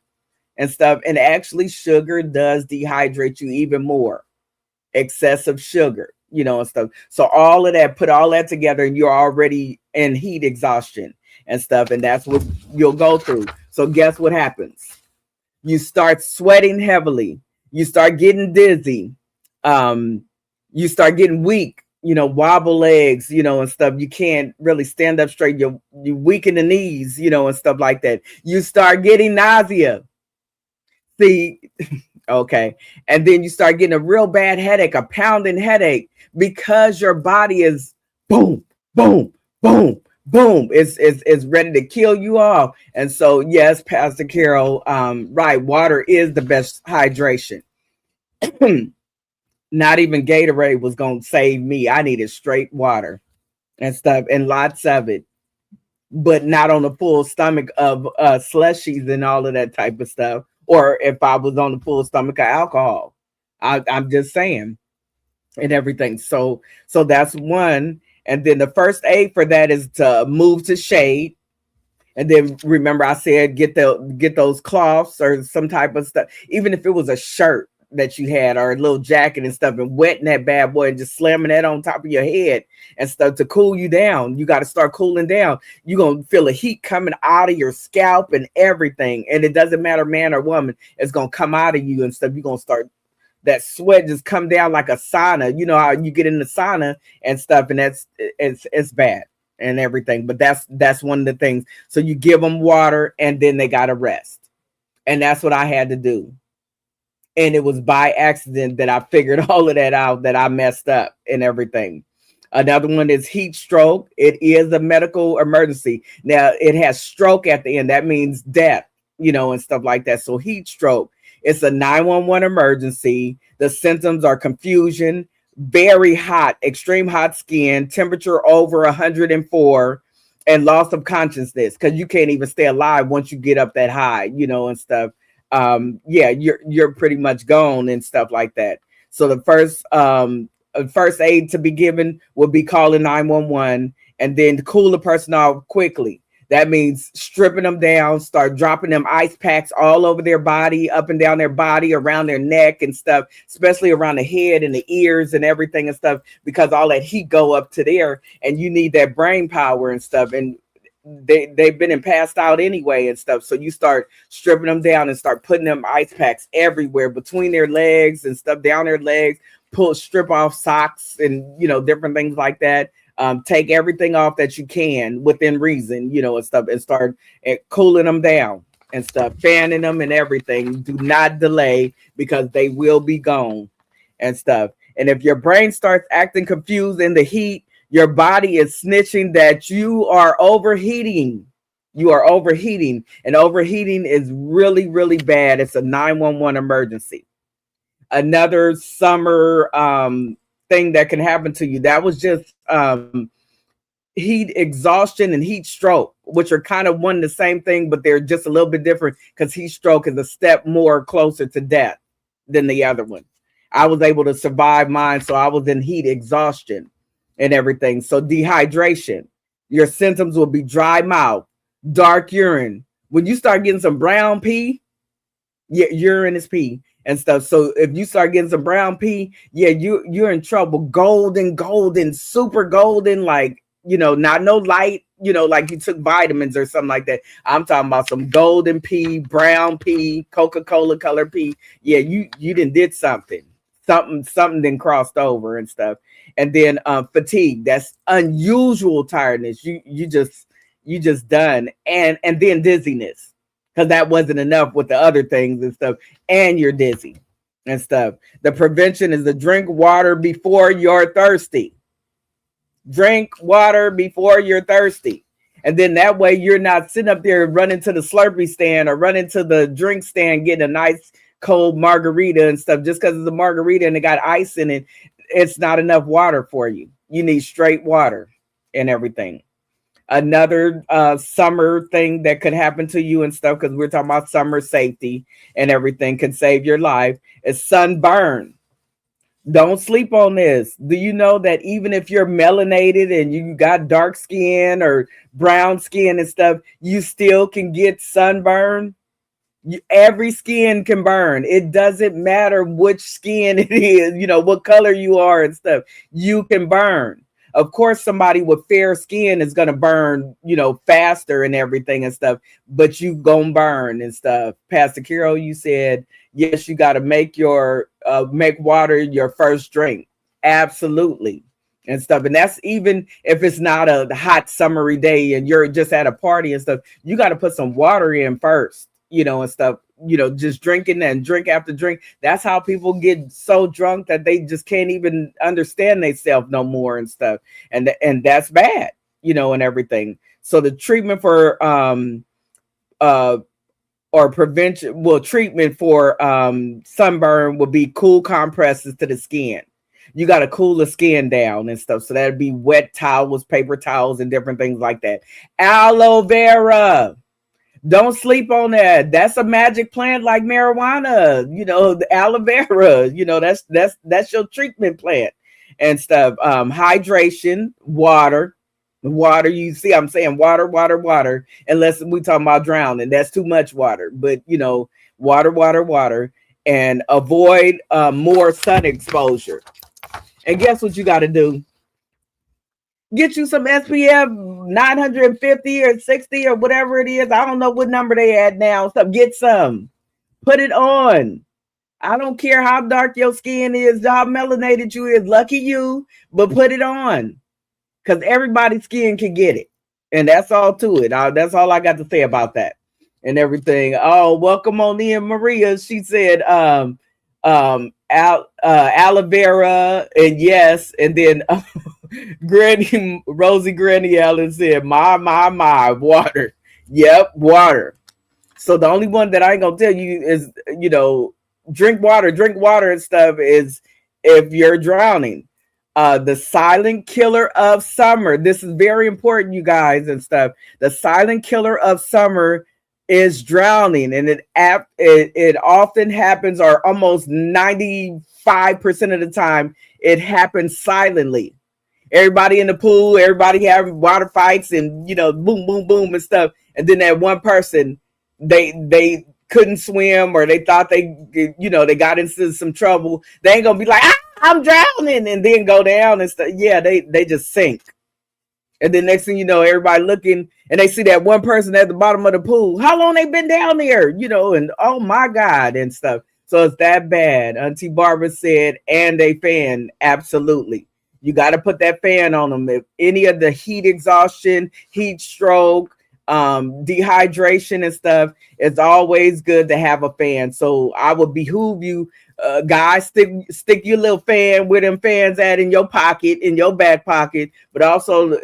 and stuff. And actually, sugar does dehydrate you even more. Excessive sugar, and stuff. So all of that, put all that together, and you're already in heat exhaustion and stuff. And that's what you'll go through. So guess what happens? You start sweating heavily. You start getting dizzy. You start getting weak. Wobble legs, and stuff. You can't really stand up straight. You weaken the knees, and stuff like that. You start getting nausea. See, okay. And then you start getting a real bad headache, a pounding headache, because your body is boom, boom, boom, boom. It's ready to kill you off. And so, yes, Pastor Carol, right. Water is the best hydration. Not even Gatorade was going to save me. I needed straight water and stuff, and lots of it, but not on a full stomach of slushies and all of that type of stuff. Or if I was on the full stomach of alcohol, I'm just saying, and everything. So that's one. And then the first aid for that is to move to shade. And then remember, I said get those cloths or some type of stuff, even if it was a shirt that you had or a little jacket and stuff, and wetting that bad boy and just slamming that on top of your head and stuff to cool you down. You got to start cooling down. You're going to feel the heat coming out of your scalp and everything. And it doesn't matter, man or woman, it's going to come out of you and stuff. You're going to start that sweat just come down like a sauna. You know how you get in the sauna and stuff, and it's bad and everything. But that's one of the things. So you give them water and then they got to rest. And that's what I had to do. And it was by accident that I figured all of that out, that I messed up and everything. Another one is heat stroke. It is a medical emergency. Now, it has stroke at the end. That means death, and stuff like that. So heat stroke, it's a 911 emergency. The symptoms are confusion, very hot, extreme hot skin, temperature over 104, and loss of consciousness, because you can't even stay alive once you get up that high, and stuff. You're pretty much gone and stuff like that. So the first aid to be given would be calling 911, and then to cool the person off quickly. That means stripping them down, start dropping them ice packs all over their body, up and down their body, around their neck and stuff, especially around the head and the ears and everything and stuff, because all that heat go up to there, and you need that brain power and stuff. And they've been passed out anyway and stuff. So you start stripping them down and start putting them ice packs everywhere between their legs and stuff, down their legs, strip off socks and, different things like that. Take everything off that you can within reason, and stuff, and start cooling them down and stuff, fanning them and everything. Do not delay, because they will be gone and stuff. And if your brain starts acting confused in the heat, your body is snitching that you are overheating. You are overheating, and overheating is really, really bad. It's a 911 emergency. Another summer thing that can happen to you. That was just heat exhaustion and heat stroke, which are kind of one and the same thing, but they're just a little bit different because heat stroke is a step more closer to death than the other one. I was able to survive mine, so I was in heat exhaustion and everything. So dehydration, your symptoms will be dry mouth, dark urine. When you start getting some brown pee, yeah, urine is pee and stuff. So if you start getting some brown pee, yeah, you're in trouble. Golden, super golden, like, not no light, like you took vitamins or something like that. I'm talking about some golden pee, brown pee, Coca-Cola color pee. Yeah, you did something then crossed over and stuff. And then fatigue, that's unusual tiredness. You just done. And then dizziness, because that wasn't enough with the other things and stuff, and you're dizzy and stuff. The prevention is to drink water before you're thirsty. Drink water before you're thirsty. And then that way you're not sitting up there running to the Slurpee stand or running to the drink stand getting a nice cold margarita and stuff. Just because it's a margarita and it got ice in it, it's not enough water for you. You need straight water and everything. Another summer thing that could happen to you and stuff, because we're talking about summer safety and everything can save your life, is sunburn. Don't sleep on this. Do you know that even if you're melanated and you got dark skin or brown skin and stuff, you still can get sunburn? Every skin can burn. It doesn't matter which skin it is, what color you are and stuff. You can burn. Of course, somebody with fair skin is going to burn, faster and everything and stuff, but you gonna burn and stuff. Pastor Carol, you said, yes, you got to make water your first drink. Absolutely. And stuff. And that's even if it's not a hot summery day and you're just at a party and stuff, you got to put some water in first, and stuff, just drinking and drink after drink. That's how people get so drunk that they just can't even understand themselves no more and stuff. And that's bad, and everything. So the treatment for treatment for sunburn would be cool compresses to the skin. You got to cool the skin down and stuff. So that'd be wet towels, paper towels, and different things like that. Aloe vera. Don't sleep on that. That's a magic plant like marijuana. The aloe vera, that's your treatment plant and stuff. Hydration, water. You see, I'm saying water, unless we talking about drowning. That's too much water. But, water, and avoid more sun exposure. And guess what you got to do? Get you some SPF 950 or 60 or whatever it is. I don't know what number they at now. So get some. Put it on. I don't care how dark your skin is, how melanated you is. Lucky you, but put it on. Because everybody's skin can get it. And that's all to it. That's all I got to say about that and everything. Oh, welcome on in, Maria. She said aloe vera and yes. And then Granny Allen said, my, water. Yep, water. So the only one that I ain't going to tell you is, drink water and stuff is if you're drowning. The silent killer of summer. This is very important, you guys and stuff. The silent killer of summer is drowning, and it often happens, or almost 95% of the time, it happens silently. Everybody in the pool, everybody having water fights, and boom, boom, boom, and stuff. And then that one person, they couldn't swim, or they thought they got into some trouble. They ain't gonna be like, I'm drowning, and then go down and stuff. Yeah, they just sink. And then next thing you know, everybody looking, and they see that one person at the bottom of the pool. How long they been down there? And oh my God, and stuff. So it's that bad. Auntie Barbara said, and a fan. Absolutely. You got to put that fan on them. If any of the heat exhaustion, heat stroke, dehydration and stuff, it's always good to have a fan. So I would behoove you, guys, stick your little fan where them fans at in your pocket, in your back pocket, but also,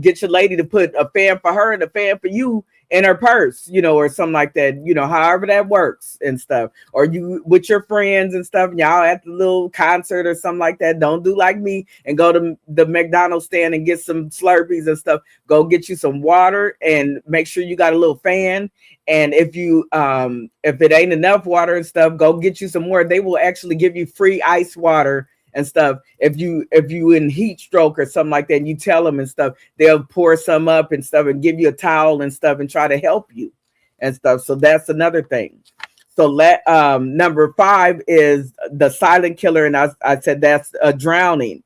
get your lady to put a fan for her and a fan for you in her purse, or something like that, however that works and stuff. Or you with your friends and stuff, and y'all at the little concert or something like that. Don't do like me and go to the McDonald's stand and get some Slurpees and stuff. Go get you some water and make sure you got a little fan. And if it ain't enough water and stuff, go get you some more. They will actually give you free ice water and stuff. If you in heat stroke or something like that, and you tell them and stuff, they'll pour some up and stuff and give you a towel and stuff and try to help you and stuff. So that's another thing. So number 5 is the silent killer, and I said that's a drowning.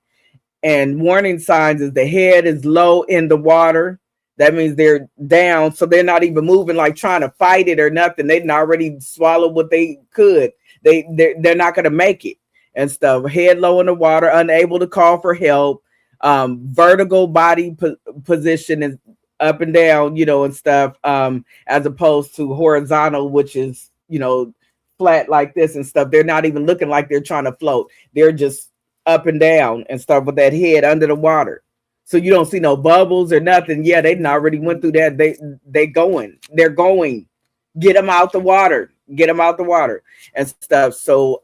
And warning signs is the head is low in the water. That means they're down, so they're not even moving, like trying to fight it or nothing. They didn't already swallow what they could. They're not going to make it and stuff. Head low in the water, unable to call for help. Vertical body position is up and down, and stuff. As opposed to horizontal, which is flat like this and stuff. They're not even looking like they're trying to float. They're just up and down and stuff with that head under the water. So you don't see no bubbles or nothing. Yeah, they already went through that. They're going. Get them out the water. Get them out the water and stuff. So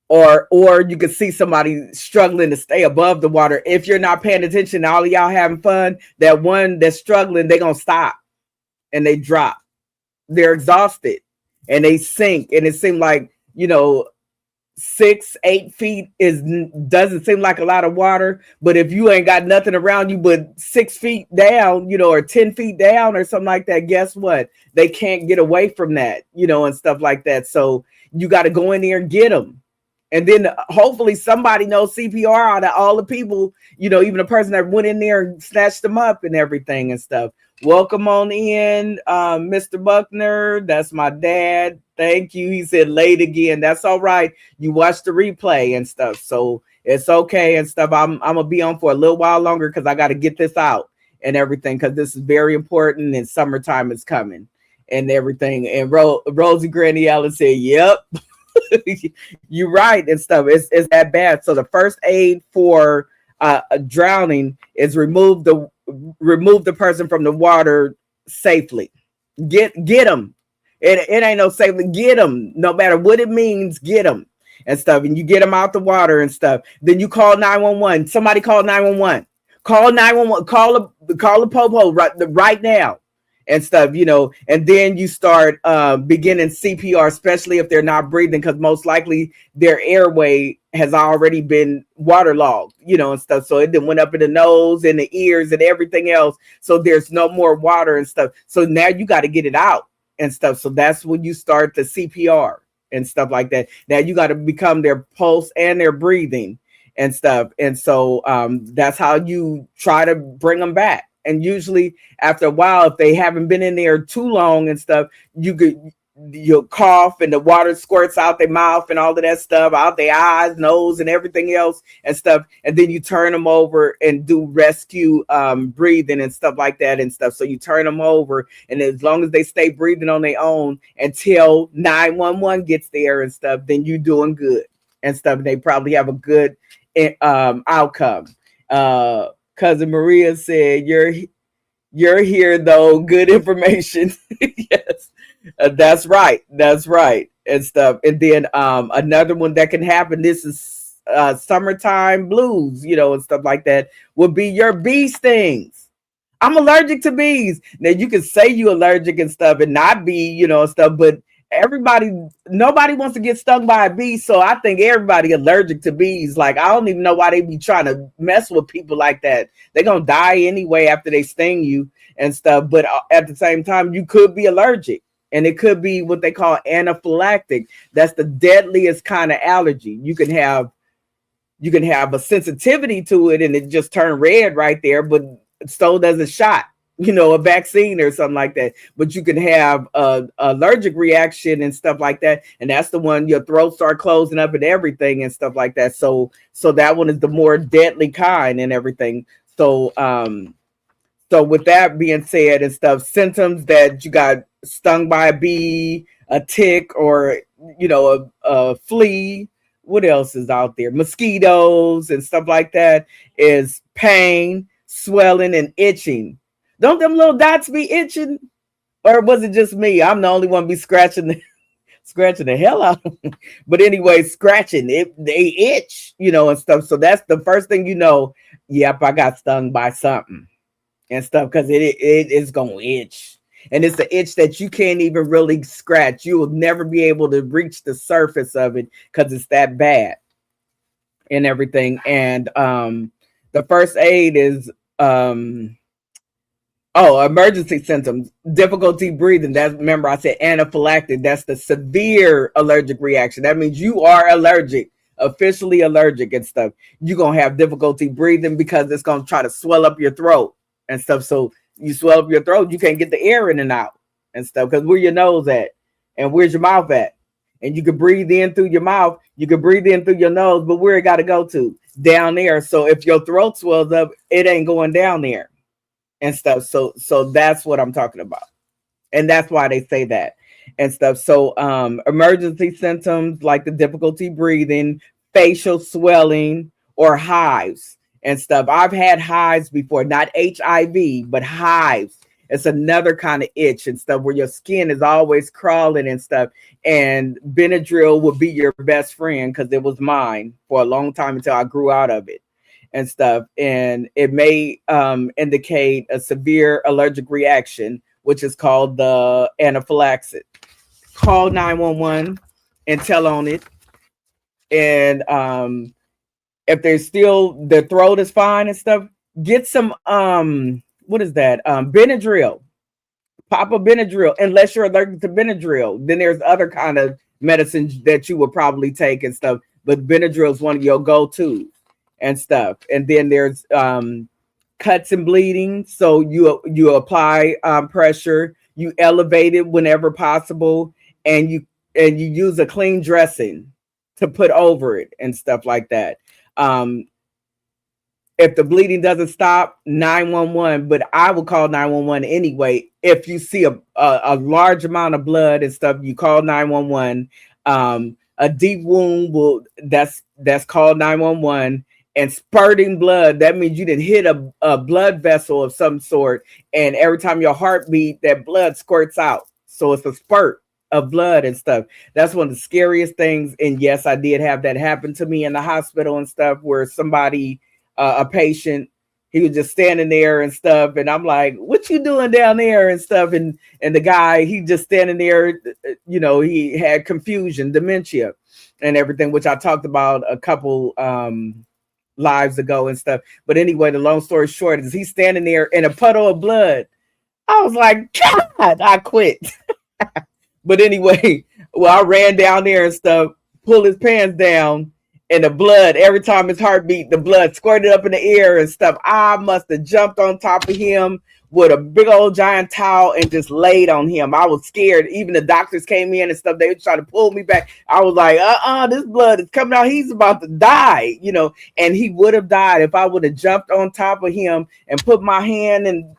or you can see somebody struggling to stay above the water. If you're not paying attention, all of y'all having fun, that one that's struggling, they're gonna stop and they drop. They're exhausted and they sink. And it seemed like 6-8 feet doesn't seem like a lot of water, but if you ain't got nothing around you but 6 feet down, or 10 feet down or something like that, guess what? They can't get away from that, and stuff like that. So you got to go in there and get them. And then hopefully somebody knows CPR out of all the people, even the person that went in there and snatched them up and everything and stuff. Welcome on in, Mr. Buckner. That's my dad. Thank you. He said late again. That's all right. You watched the replay and stuff, so it's okay and stuff. I'm gonna be on for a little while longer because I got to get this out and everything, because this is very important and summertime is coming and everything. And Rosie Granny Allen said, "Yep, you're right and stuff. It's that bad." So the first aid for drowning is remove the person from the water safely. Get them. It ain't no safely. Get them, no matter what it means. Get them and stuff, and you get them out the water and stuff. Then you call 911. Somebody call 911. Call 911. Call the popo right now and stuff. And then you start beginning CPR, especially if they're not breathing, because most likely their airway has already been waterlogged, and stuff. So it then went up in the nose and the ears and everything else. So there's no more water and stuff. So now you got to get it out and stuff. So that's when you start the CPR and stuff like that. Now you got to become their pulse and their breathing and stuff. And so that's how you try to bring them back. And usually after a while, if they haven't been in there too long and stuff, you'll cough and the water squirts out their mouth and all of that stuff, out their eyes, nose, and everything else and stuff. And then you turn them over and do rescue breathing and stuff like that and stuff. So you turn them over, and as long as they stay breathing on their own until 911 gets there and stuff, then you doing good and stuff. They probably have a good outcome. Cousin Maria said, you're here though. Good information. Yes. That's right and stuff. And then another one that can happen, this is summertime blues, and stuff like that, would be your bee stings. I'm allergic to bees. Now you can say you allergic and stuff and not be, stuff, but nobody wants to get stung by a bee. So I think everybody allergic to bees. Like, I don't even know why they be trying to mess with people like that. They're gonna die anyway after they sting you and stuff. But at the same time, you could be allergic. And it could be what they call anaphylactic. That's the deadliest kind of allergy. You can have a sensitivity to it and it just turn red right there, but so does a shot, a vaccine or something like that. But you can have a allergic reaction and stuff like that. And that's the one your throat start closing up and everything and stuff like that. So that one is the more deadly kind and everything. So with that being said and stuff, symptoms that you got stung by a bee, a tick, or a flea, what else is out there? Mosquitoes and stuff like that, is pain, swelling, and itching. Don't them little dots be itching? Or was it just me? I'm the only one be scratching the hell out of them. But anyway, scratching it, they itch, and stuff. So that's the first thing yep, I got stung by something and stuff, because it is gonna itch. And it's the itch that you can't even really scratch. You will never be able to reach the surface of it because it's that bad and everything. And the first aid is emergency symptoms, difficulty breathing. That's, remember I said anaphylactic. That's the severe allergic reaction. That means you are allergic, officially allergic and stuff. You're going to have difficulty breathing because it's going to try to swell up your throat and stuff. So you swell up your throat, you can't get the air in and out and stuff, because where your nose at and where's your mouth at? And you can breathe in through your mouth, you can breathe in through your nose, but where it got to go to? Down there. So if your throat swells up, it ain't going down there and stuff. So that's what I'm talking about. And that's why they say that and stuff. So emergency symptoms like the difficulty breathing, facial swelling, or hives and stuff. I've had hives before, not HIV, but hives. It's another kind of itch and stuff where your skin is always crawling and stuff. And Benadryl would be your best friend, because it was mine for a long time until I grew out of it and stuff. And it may indicate a severe allergic reaction, which is called the anaphylaxis. Call 911 and tell on it. And if there's still, the throat is fine and stuff, get some what is that? Benadryl. Pop a Benadryl, unless you're allergic to Benadryl. Then there's other kind of medicines that you would probably take and stuff. But Benadryl is one of your go-tos and stuff. And then there's cuts and bleeding. So you apply pressure, you elevate it whenever possible, and you use a clean dressing to put over it and stuff like that. If the bleeding doesn't stop, 911, but I will call 911 anyway. If you see a large amount of blood and stuff, you call 911. A deep wound that's called 911. And spurting blood, that means you didn't hit a blood vessel of some sort, and every time your heart beat, that blood squirts out. So it's a spurt of blood and stuff. That's one of the scariest things. And yes, I did have that happen to me in the hospital and stuff, where somebody, a patient, he was just standing there and stuff, and I'm like, what you doing down there and stuff? And the guy, he just standing there, he had confusion, dementia and everything, which I talked about a couple lives ago and stuff. But anyway, the long story short is he's standing there in a puddle of blood. I was like, God, I quit. But anyway, well, I ran down there and stuff, pulled his pants down, and the blood, every time his heart beat, the blood squirted up in the air and stuff. I must have jumped on top of him with a big old giant towel and just laid on him. I was scared. Even the doctors came in and stuff. They were trying to pull me back. I was like, this blood is coming out. He's about to die, and he would have died if I would have jumped on top of him and put my hand and,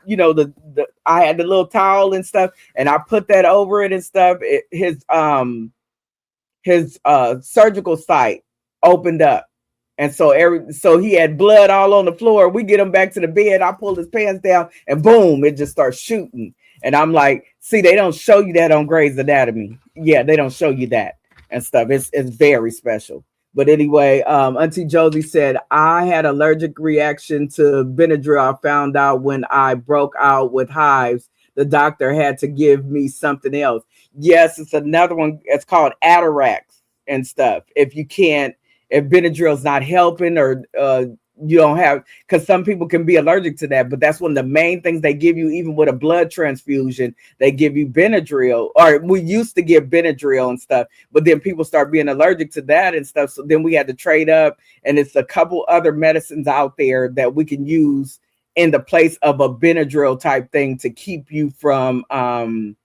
I had the little towel and stuff, and I put that over it and stuff. His surgical site opened up. And so he had blood all on the floor. We get him back to the bed. I pulled his pants down and boom, it just starts shooting. And I'm like, see, they don't show you that on Grey's Anatomy. Yeah, they don't show you that and stuff. It's very special. But anyway, Auntie Josie said, I had allergic reaction to Benadryl. I found out when I broke out with hives. The doctor had to give me something else. Yes, it's another one. It's called Atarax and stuff. If Benadryl is not helping, or you don't have, because some people can be allergic to that, but that's one of the main things they give you. Even with a blood transfusion, they give you Benadryl, or we used to give Benadryl and stuff, but then people start being allergic to that and stuff. So then we had to trade up, and it's a couple other medicines out there that we can use in the place of a Benadryl type thing to keep you from dying,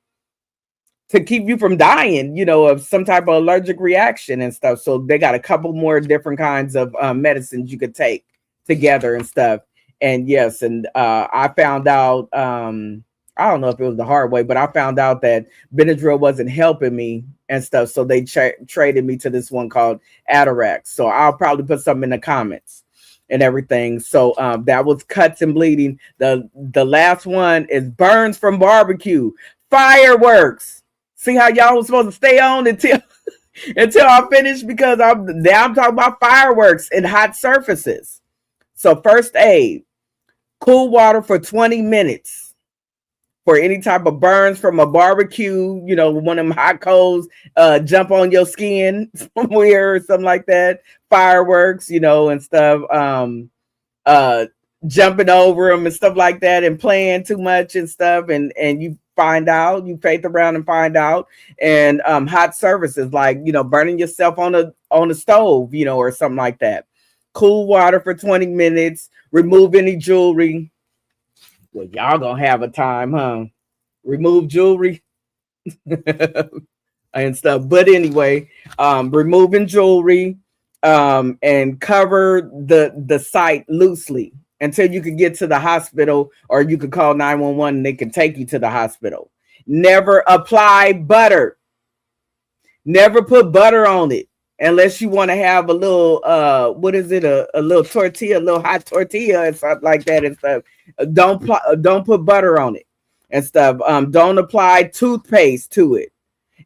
of some type of allergic reaction and stuff. So they got a couple more different kinds of medicines you could take together and stuff. And yes, and I found out, I don't know if it was the hard way, but I found out that Benadryl wasn't helping me and stuff. So they traded me to this one called Atarax. So I'll probably put something in the comments and everything. So that was cuts and bleeding. The last one is burns from barbecue, fireworks. See how y'all was supposed to stay on until until I finish, because I'm talking about fireworks and hot surfaces. So first aid, cool water for 20 minutes for any type of burns from a barbecue, one of them hot coals, jump on your skin somewhere or something like that. Fireworks, and stuff. Uh, Jumping over them and stuff like that, and playing too much and stuff, and you faith around and find out. And hot surfaces, like burning yourself on a stove, or something like that. Cool water for 20 minutes. Remove any jewelry. Well, y'all gonna have a time, huh? Remove jewelry and stuff. But anyway, removing jewelry, and cover the site loosely until you can get to the hospital, or you can call 911 and they can take you to the hospital. Never apply butter. Never put butter on it unless you want to have a little what is it, a little tortilla, a little hot tortilla and stuff like that and stuff. Don't put butter on it and stuff. Don't apply toothpaste to it,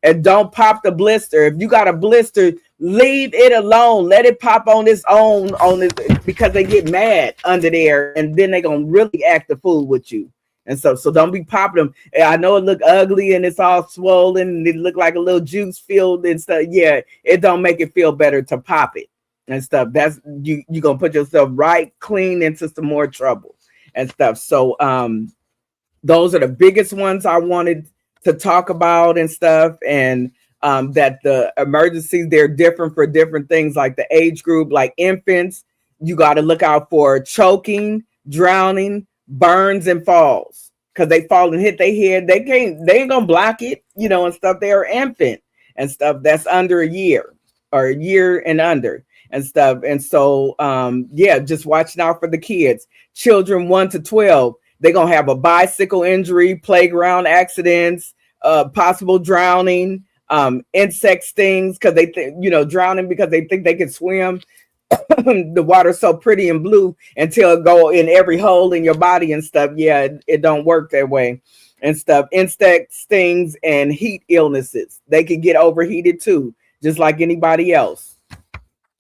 and don't pop the blister. If you got a blister, leave it alone. Let it pop on its own, because they get mad under there, and then they gonna really act the fool with you. And so don't be popping them. I know it look ugly and it's all swollen and it look like a little juice filled and stuff. Yeah, it don't make it feel better to pop it and stuff. That's you gonna put yourself right clean into some more trouble and stuff. So those are the biggest ones I wanted to talk about and stuff. And that the emergencies, they're different for different things, like the age group. Like infants, you got to look out for choking, drowning, burns, and falls, because they fall and hit their head. They ain't gonna block it, and stuff. They're infant and stuff that's under a year or a year and under and stuff. And so just watching out for the kids. Children 1 to 12, they're gonna have a bicycle injury, playground accidents, possible drowning, insect stings, because they drowning because they think they can swim. The water's so pretty and blue until it go in every hole in your body and stuff. Yeah, it don't work that way and stuff. Insect stings and heat illnesses, they can get overheated too, just like anybody else.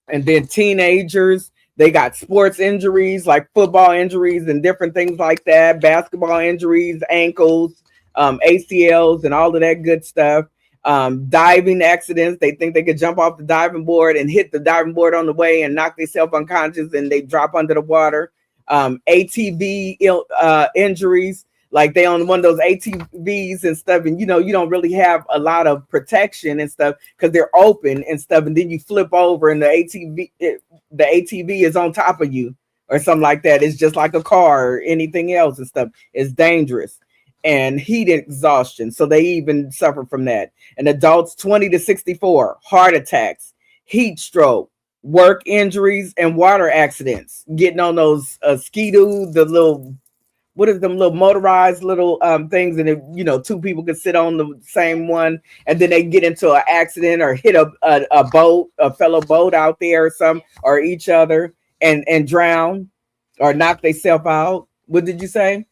And then teenagers, they got sports injuries like football injuries and different things like that, basketball injuries, ankles, ACLs, and all of that good stuff. Diving accidents, they think they could jump off the diving board and hit the diving board on the way and knock themselves unconscious and they drop under the water. ATV injuries, like they on one of those ATVs and stuff, and you don't really have a lot of protection and stuff because they're open and stuff, and then you flip over and the ATV is on top of you or something like that. It's just like a car or anything else and stuff. It's dangerous. And heat exhaustion, so they even suffer from that. And adults 20 to 64, heart attacks, heat stroke, work injuries, and water accidents. Getting on those ski-doo, the little, what is them little motorized little things, and if, two people can sit on the same one, and then they get into an accident or hit a boat, a fellow boat out there or some, or each other, and drown or knock themselves out. What did you say?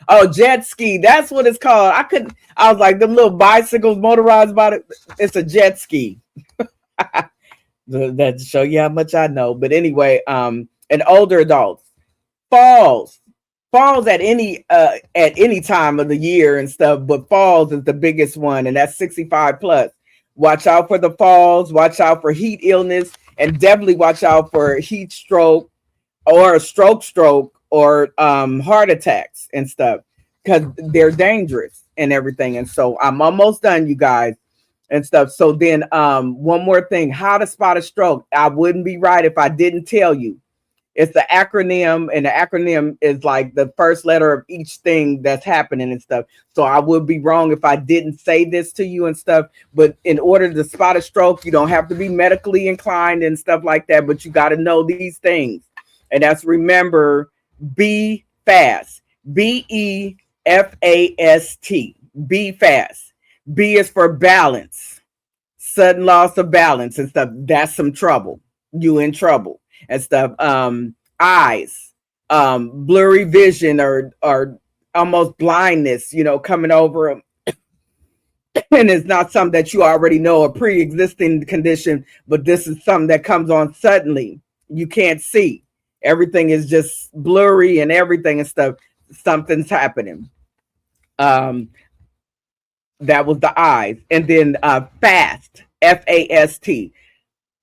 Oh, jet ski. That's what it's called. I was like, them little bicycles, motorized about it. It's a jet ski. That to show you how much I know. But anyway, and older adults. Falls at any time of the year and stuff, but falls is the biggest one, and that's 65 plus. Watch out for the falls, watch out for heat illness, and definitely watch out for heat stroke or a stroke or heart attacks and stuff, because they're dangerous and everything. And so I'm almost done, you guys, and stuff. So then one more thing, how to spot a stroke. I wouldn't be right if I didn't tell you. It's the acronym, and the acronym is like the first letter of each thing that's happening and stuff. So I would be wrong if I didn't say this to you and stuff. But in order to spot a stroke, you don't have to be medically inclined and stuff like that, but you got to know these things. And that's, remember, be fast. BEFAST. Be fast. B is for balance. Sudden loss of balance and stuff. That's some trouble. You in trouble. and stuff. Eyes, blurry vision, or almost blindness, coming over them. And it's not something that you already know, a pre-existing condition, but this is something that comes on suddenly. You can't see. Everything is just blurry and everything and stuff. Something's happening. Um, that was the eyes. And then fast, FAST.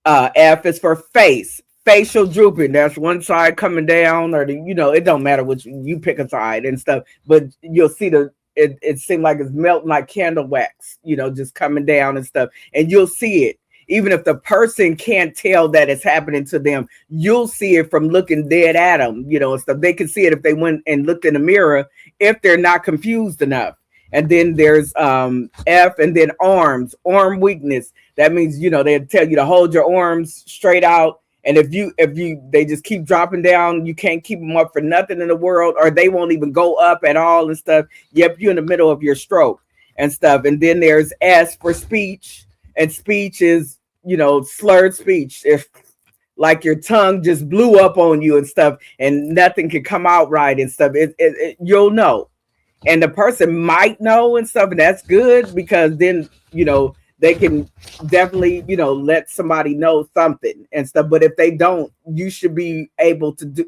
F is for face, facial drooping. That's one side coming down, or it don't matter which you pick a side and stuff, but you'll see it seems like it's melting like candle wax, just coming down and stuff. And you'll see it. Even if the person can't tell that it's happening to them, you'll see it from looking dead at them, and stuff. They can see it if they went and looked in the mirror, if they're not confused enough. And then there's F, and then arm weakness. That means, they tell you to hold your arms straight out. And if they just keep dropping down, you can't keep them up for nothing in the world, or they won't even go up at all and stuff. Yep, you're in the middle of your stroke and stuff. And then there's S for speech, and speech is, slurred speech. If like your tongue just blew up on you and stuff, and nothing can come out right and stuff, you'll know. And the person might know and stuff, and that's good, because then, they can definitely, let somebody know something and stuff. But if they don't, you should be able to do,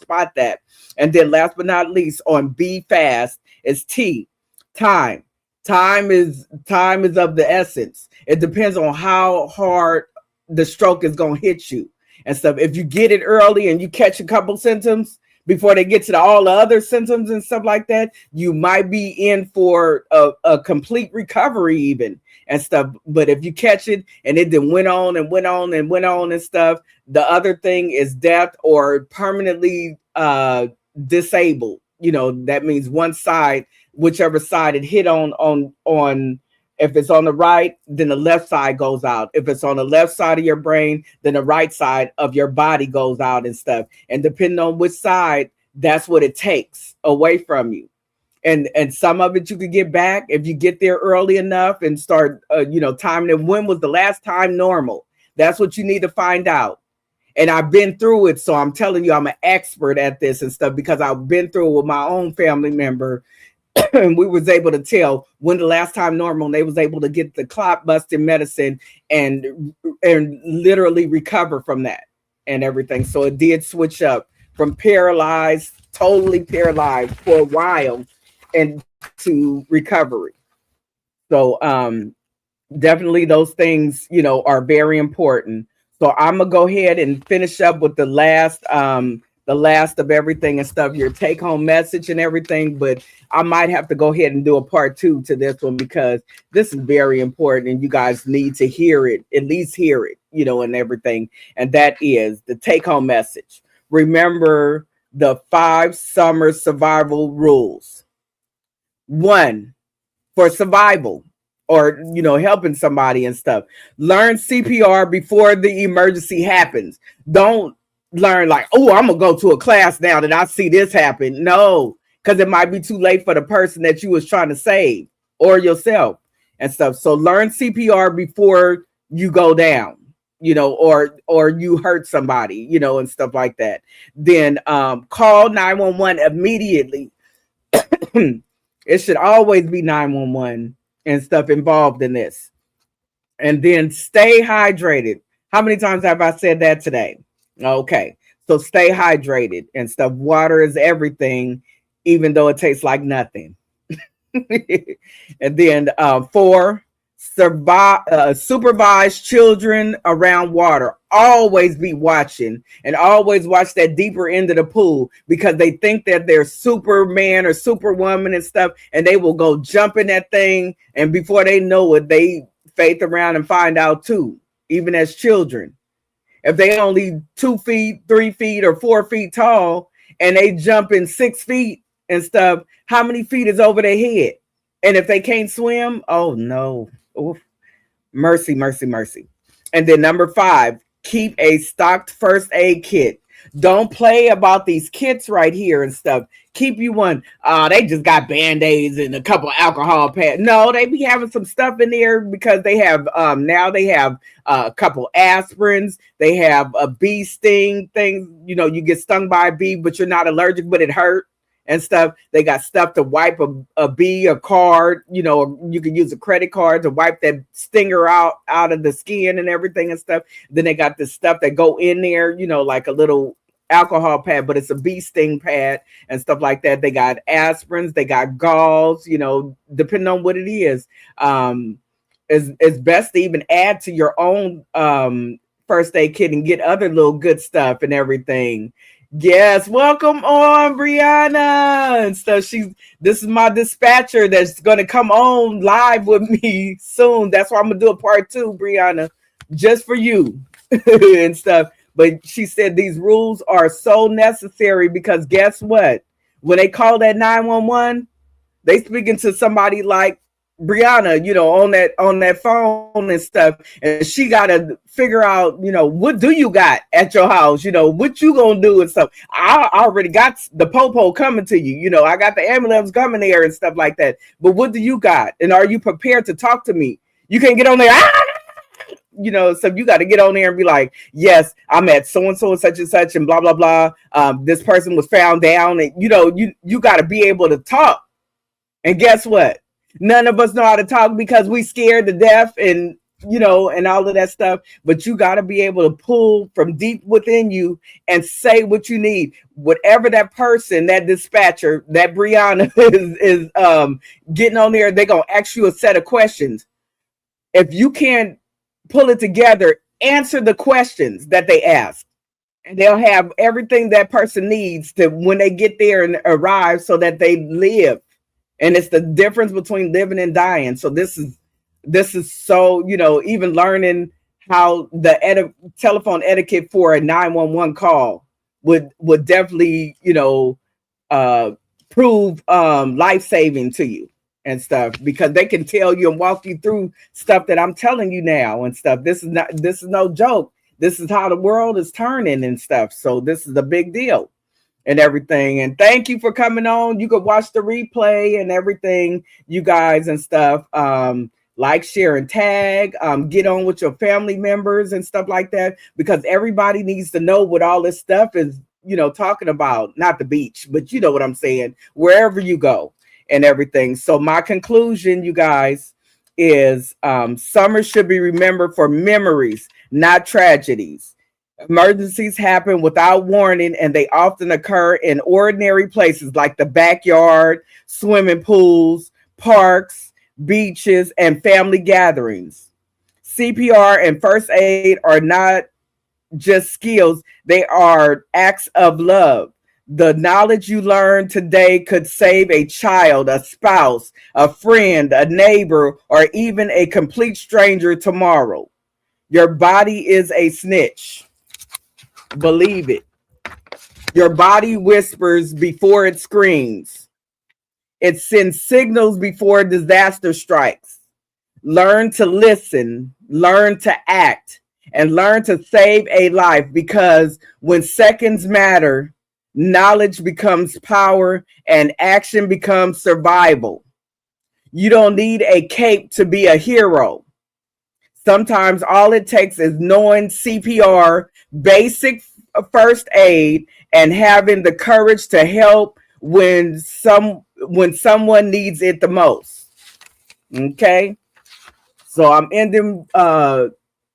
spot that. And then last but not least, on B fast is T, time. Time is of the essence. It depends on how hard the stroke is going to hit you and stuff. If you get it early and you catch a couple symptoms before they get to all the other symptoms and stuff like that, you might be in for a complete recovery even and stuff. But if you catch it and it then went on and went on and went on and stuff, the other thing is death or permanently disabled. That means one side, whichever side it hit on, if it's on the right, then the left side goes out. If it's on the left side of your brain, then the right side of your body goes out and stuff. And depending on which side, that's what it takes away from you. And some of it you could get back if you get there early enough and start, timing it. When was the last time normal? That's what you need to find out. And I've been through it, so I'm telling you, I'm an expert at this and stuff, because I've been through it with my own family member. And we was able to tell when the last time normal, and they was able to get the clot busting medicine and literally recover from that and everything. So it did switch up from paralyzed, totally paralyzed for a while, and to recovery. So definitely those things, are very important. So I'm gonna go ahead and finish up with the last of everything and stuff, your take home message and everything. But I might have to go ahead and do a part 2 to this one, because this is very important and you guys need to hear it, at least hear it, and everything. And that is the take home message. Remember the 5 summer survival rules. 1, for survival, or helping somebody and stuff. Learn CPR before the emergency happens. Don't learn like, oh, I'm gonna go to a class now that I see this happen. No, because it might be too late for the person that you was trying to save or yourself and stuff. So learn CPR before you go down, or you hurt somebody, and stuff like that. Then call 911 immediately. It should always be 911 and stuff involved in this. And then stay hydrated. How many times have I said that today? Okay, so stay hydrated and stuff. Water is everything, even though it tastes like nothing. And then 4, supervise children around water. Always be watching, and always watch that deeper end of the pool, because they think that they're Superman or Superwoman and stuff, and they will go jump in that thing, and before they know it, they faith around and find out too, even as children. If they only 2 feet, 3 feet, or 4 feet tall, and they jump in 6 feet and stuff, how many feet is over their head? And if they can't swim, oh no. Oof. Mercy, mercy, mercy. And then number 5, keep a stocked first aid kit. Don't play about these kits right here and stuff. Keep you one. They just got band-aids and a couple alcohol pads. No, they be having some stuff in there because they have now they have a couple aspirins. They have a bee sting things. You know, you get stung by a bee, but you're not allergic, but it hurt and stuff. They got stuff to wipe a bee, a card. You know, you can use a credit card to wipe that stinger out of the skin and everything and stuff. Then they got this stuff that go in there, you know, like a little alcohol pad, but it's a bee sting pad and stuff like that. They got aspirins, they got galls, you know, depending on what it is. It's best to even add to your own first aid kit and get other little good stuff and everything. Yes, welcome on Brianna and stuff. This is my dispatcher that's gonna come on live with me soon. That's why I'm gonna do a part 2, Brianna, just for you and stuff. But she said these rules are so necessary because guess what? When they call that 911, they speaking to somebody like Brianna, you know, on that phone and stuff, and she got to figure out, you know, what do you got at your house, you know, what you gonna do and stuff. I already got the popo coming to you, you know, I got the ambulance coming there and stuff like that. But what do you got, and are you prepared to talk to me? You can't get on there, you know, so you got to get on there and be like, yes, I'm at so and so and such and blah blah blah. This person was found down, and you know, you got to be able to talk. And guess what? None of us know how to talk because we scared to death and, you know, and all of that stuff. But you got to be able to pull from deep within you and say what you need. Whatever that person, that dispatcher, that Brianna is getting on there, they're going to ask you a set of questions. If you can't pull it together, answer the questions that they ask. And they'll have everything that person needs to when they get there and arrive so that they live. And it's the difference between living and dying. So this is so, you know, even learning how the telephone etiquette for a 911 call would definitely, you know, prove life-saving to you and stuff, because they can tell you and walk you through stuff that I'm telling you now and stuff. This is no joke. This is how the world is turning and stuff. So this is a big deal. And everything. And thank you for coming on. You could watch the replay and everything, you guys and stuff. Like, share, and tag. Get on with your family members and stuff like that, because everybody needs to know what all this stuff is, you know, talking about. Not the beach, but you know what I'm saying, wherever you go and everything. So my conclusion, you guys, is summer should be remembered for memories, not tragedies. Emergencies happen without warning, and they often occur in ordinary places like the backyard, swimming pools, parks, beaches, and family gatherings. CPR and first aid are not just skills, they are acts of love. The knowledge you learn today could save a child, a spouse, a friend, a neighbor, or even a complete stranger tomorrow. Your body is a snitch. Believe it. Your body whispers before it screams. It sends signals before disaster strikes. Learn to listen, learn to act, and learn to save a life, because when seconds matter, knowledge becomes power and action becomes survival. You don't need a cape to be a hero. Sometimes all it takes is knowing CPR, basic first aid, and having the courage to help when someone needs it the most. Okay? So I'm ending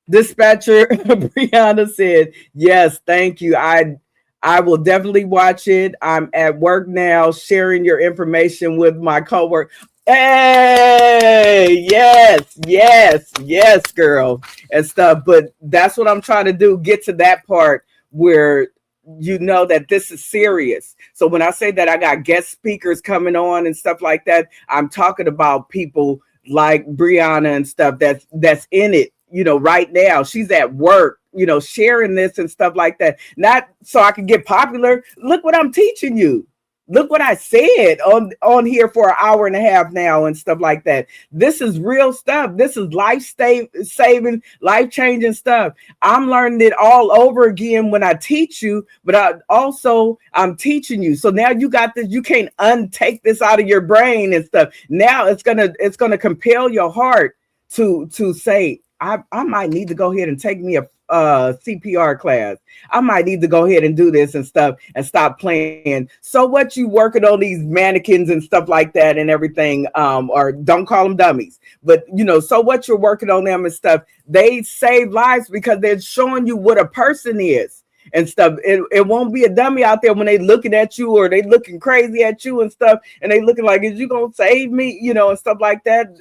dispatcher Brianna said, yes, thank you. I will definitely watch it. I'm at work now sharing your information with my coworker. Hey, yes, girl, and stuff. But that's what I'm trying to do, get to that part where you know that this is serious. So when I say that I got guest speakers coming on and stuff like that, I'm talking about people like Brianna and stuff that's in it, you know, right now. She's at work, you know, sharing this and stuff like that. Not so I can get popular. Look what I'm teaching you. Look what I said on here for an hour and a half now and stuff like that. This is real stuff. This is saving, life changing stuff. I'm learning it all over again when I teach you, but I'm teaching you. So now you got this. You can't untake this out of your brain and stuff. Now it's gonna compel your heart to say, I might need to go ahead and take me a CPR class. I might need to go ahead and do this and stuff and stop playing. So what, you working on these mannequins and stuff like that and everything, or don't call them dummies, but so what, you're working on them and stuff. They save lives because they're showing you what a person is and stuff. It won't be a dummy out there when they looking at you or they looking crazy at you and stuff, and they looking like, is you gonna save me, and stuff like that.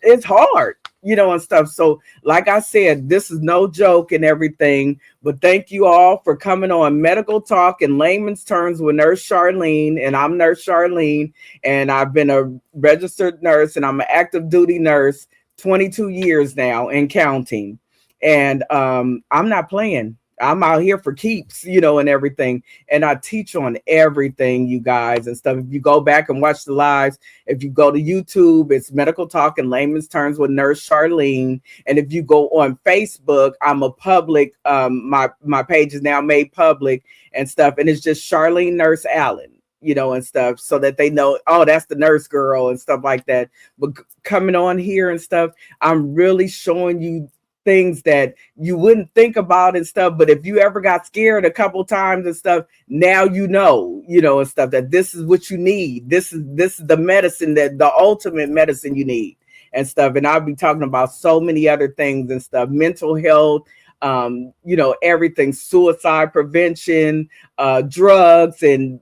It's hard, and stuff. So like I said, this is no joke and everything, but thank you all for coming on Medical Talk in Layman's Terms with Nurse Charlene. And I'm Nurse Charlene, and I've been a registered nurse, and I'm an active duty nurse 22 years now and counting. And I'm not playing. I'm out here for keeps, and everything. And I teach on everything, you guys, and stuff. If you go back and watch the lives, if you go to YouTube, it's Medical Talk in Layman's Terms with Nurse Charlene. And if you go on Facebook, I'm a public, my page is now made public and stuff. And it's just Charlene Nurse Allen, and stuff, so that they know, oh, that's the nurse girl and stuff like that. But coming on here and stuff, I'm really showing you things that you wouldn't think about and stuff. But if you ever got scared a couple times and stuff, now and stuff, that this is what you need. This is the medicine, that the ultimate medicine you need and stuff. And I'll be talking about so many other things and stuff, mental health, everything, suicide prevention, drugs, and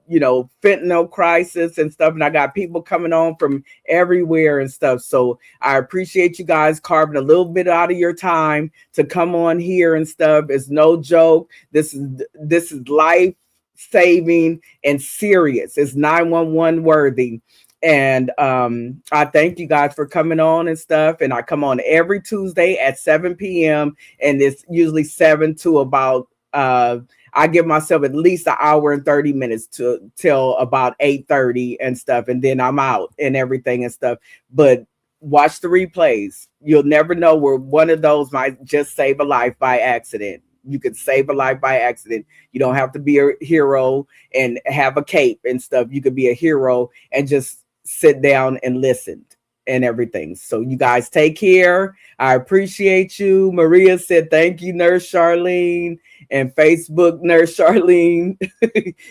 fentanyl crisis and stuff. And I got people coming on from everywhere and stuff. So I appreciate you guys carving a little bit out of your time to come on here and stuff. It's no joke. This is life saving and serious. It's 911 worthy. And I thank you guys for coming on and stuff. And I come on every Tuesday at 7 p.m. and it's usually 7 to about I give myself at least an hour and 30 minutes till about 8:30 and stuff, and then I'm out and everything and stuff. But watch the replays. You'll never know where one of those might just save a life by accident. You could save a life by accident. You don't have to be a hero and have a cape and stuff. You could be a hero and just sit down and listen and everything. So you guys take care. I appreciate you. Maria said, thank you, Nurse Charlene. And Facebook, Nurse Charlene.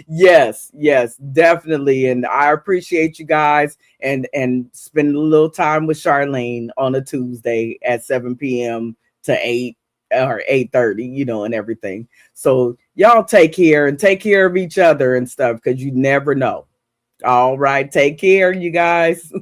yes, definitely. And I appreciate you guys and spend a little time with Charlene on a Tuesday at 7 p.m. to 8 or 8:30, and everything. So y'all take care and take care of each other and stuff, because you never know. All right. Take care, you guys.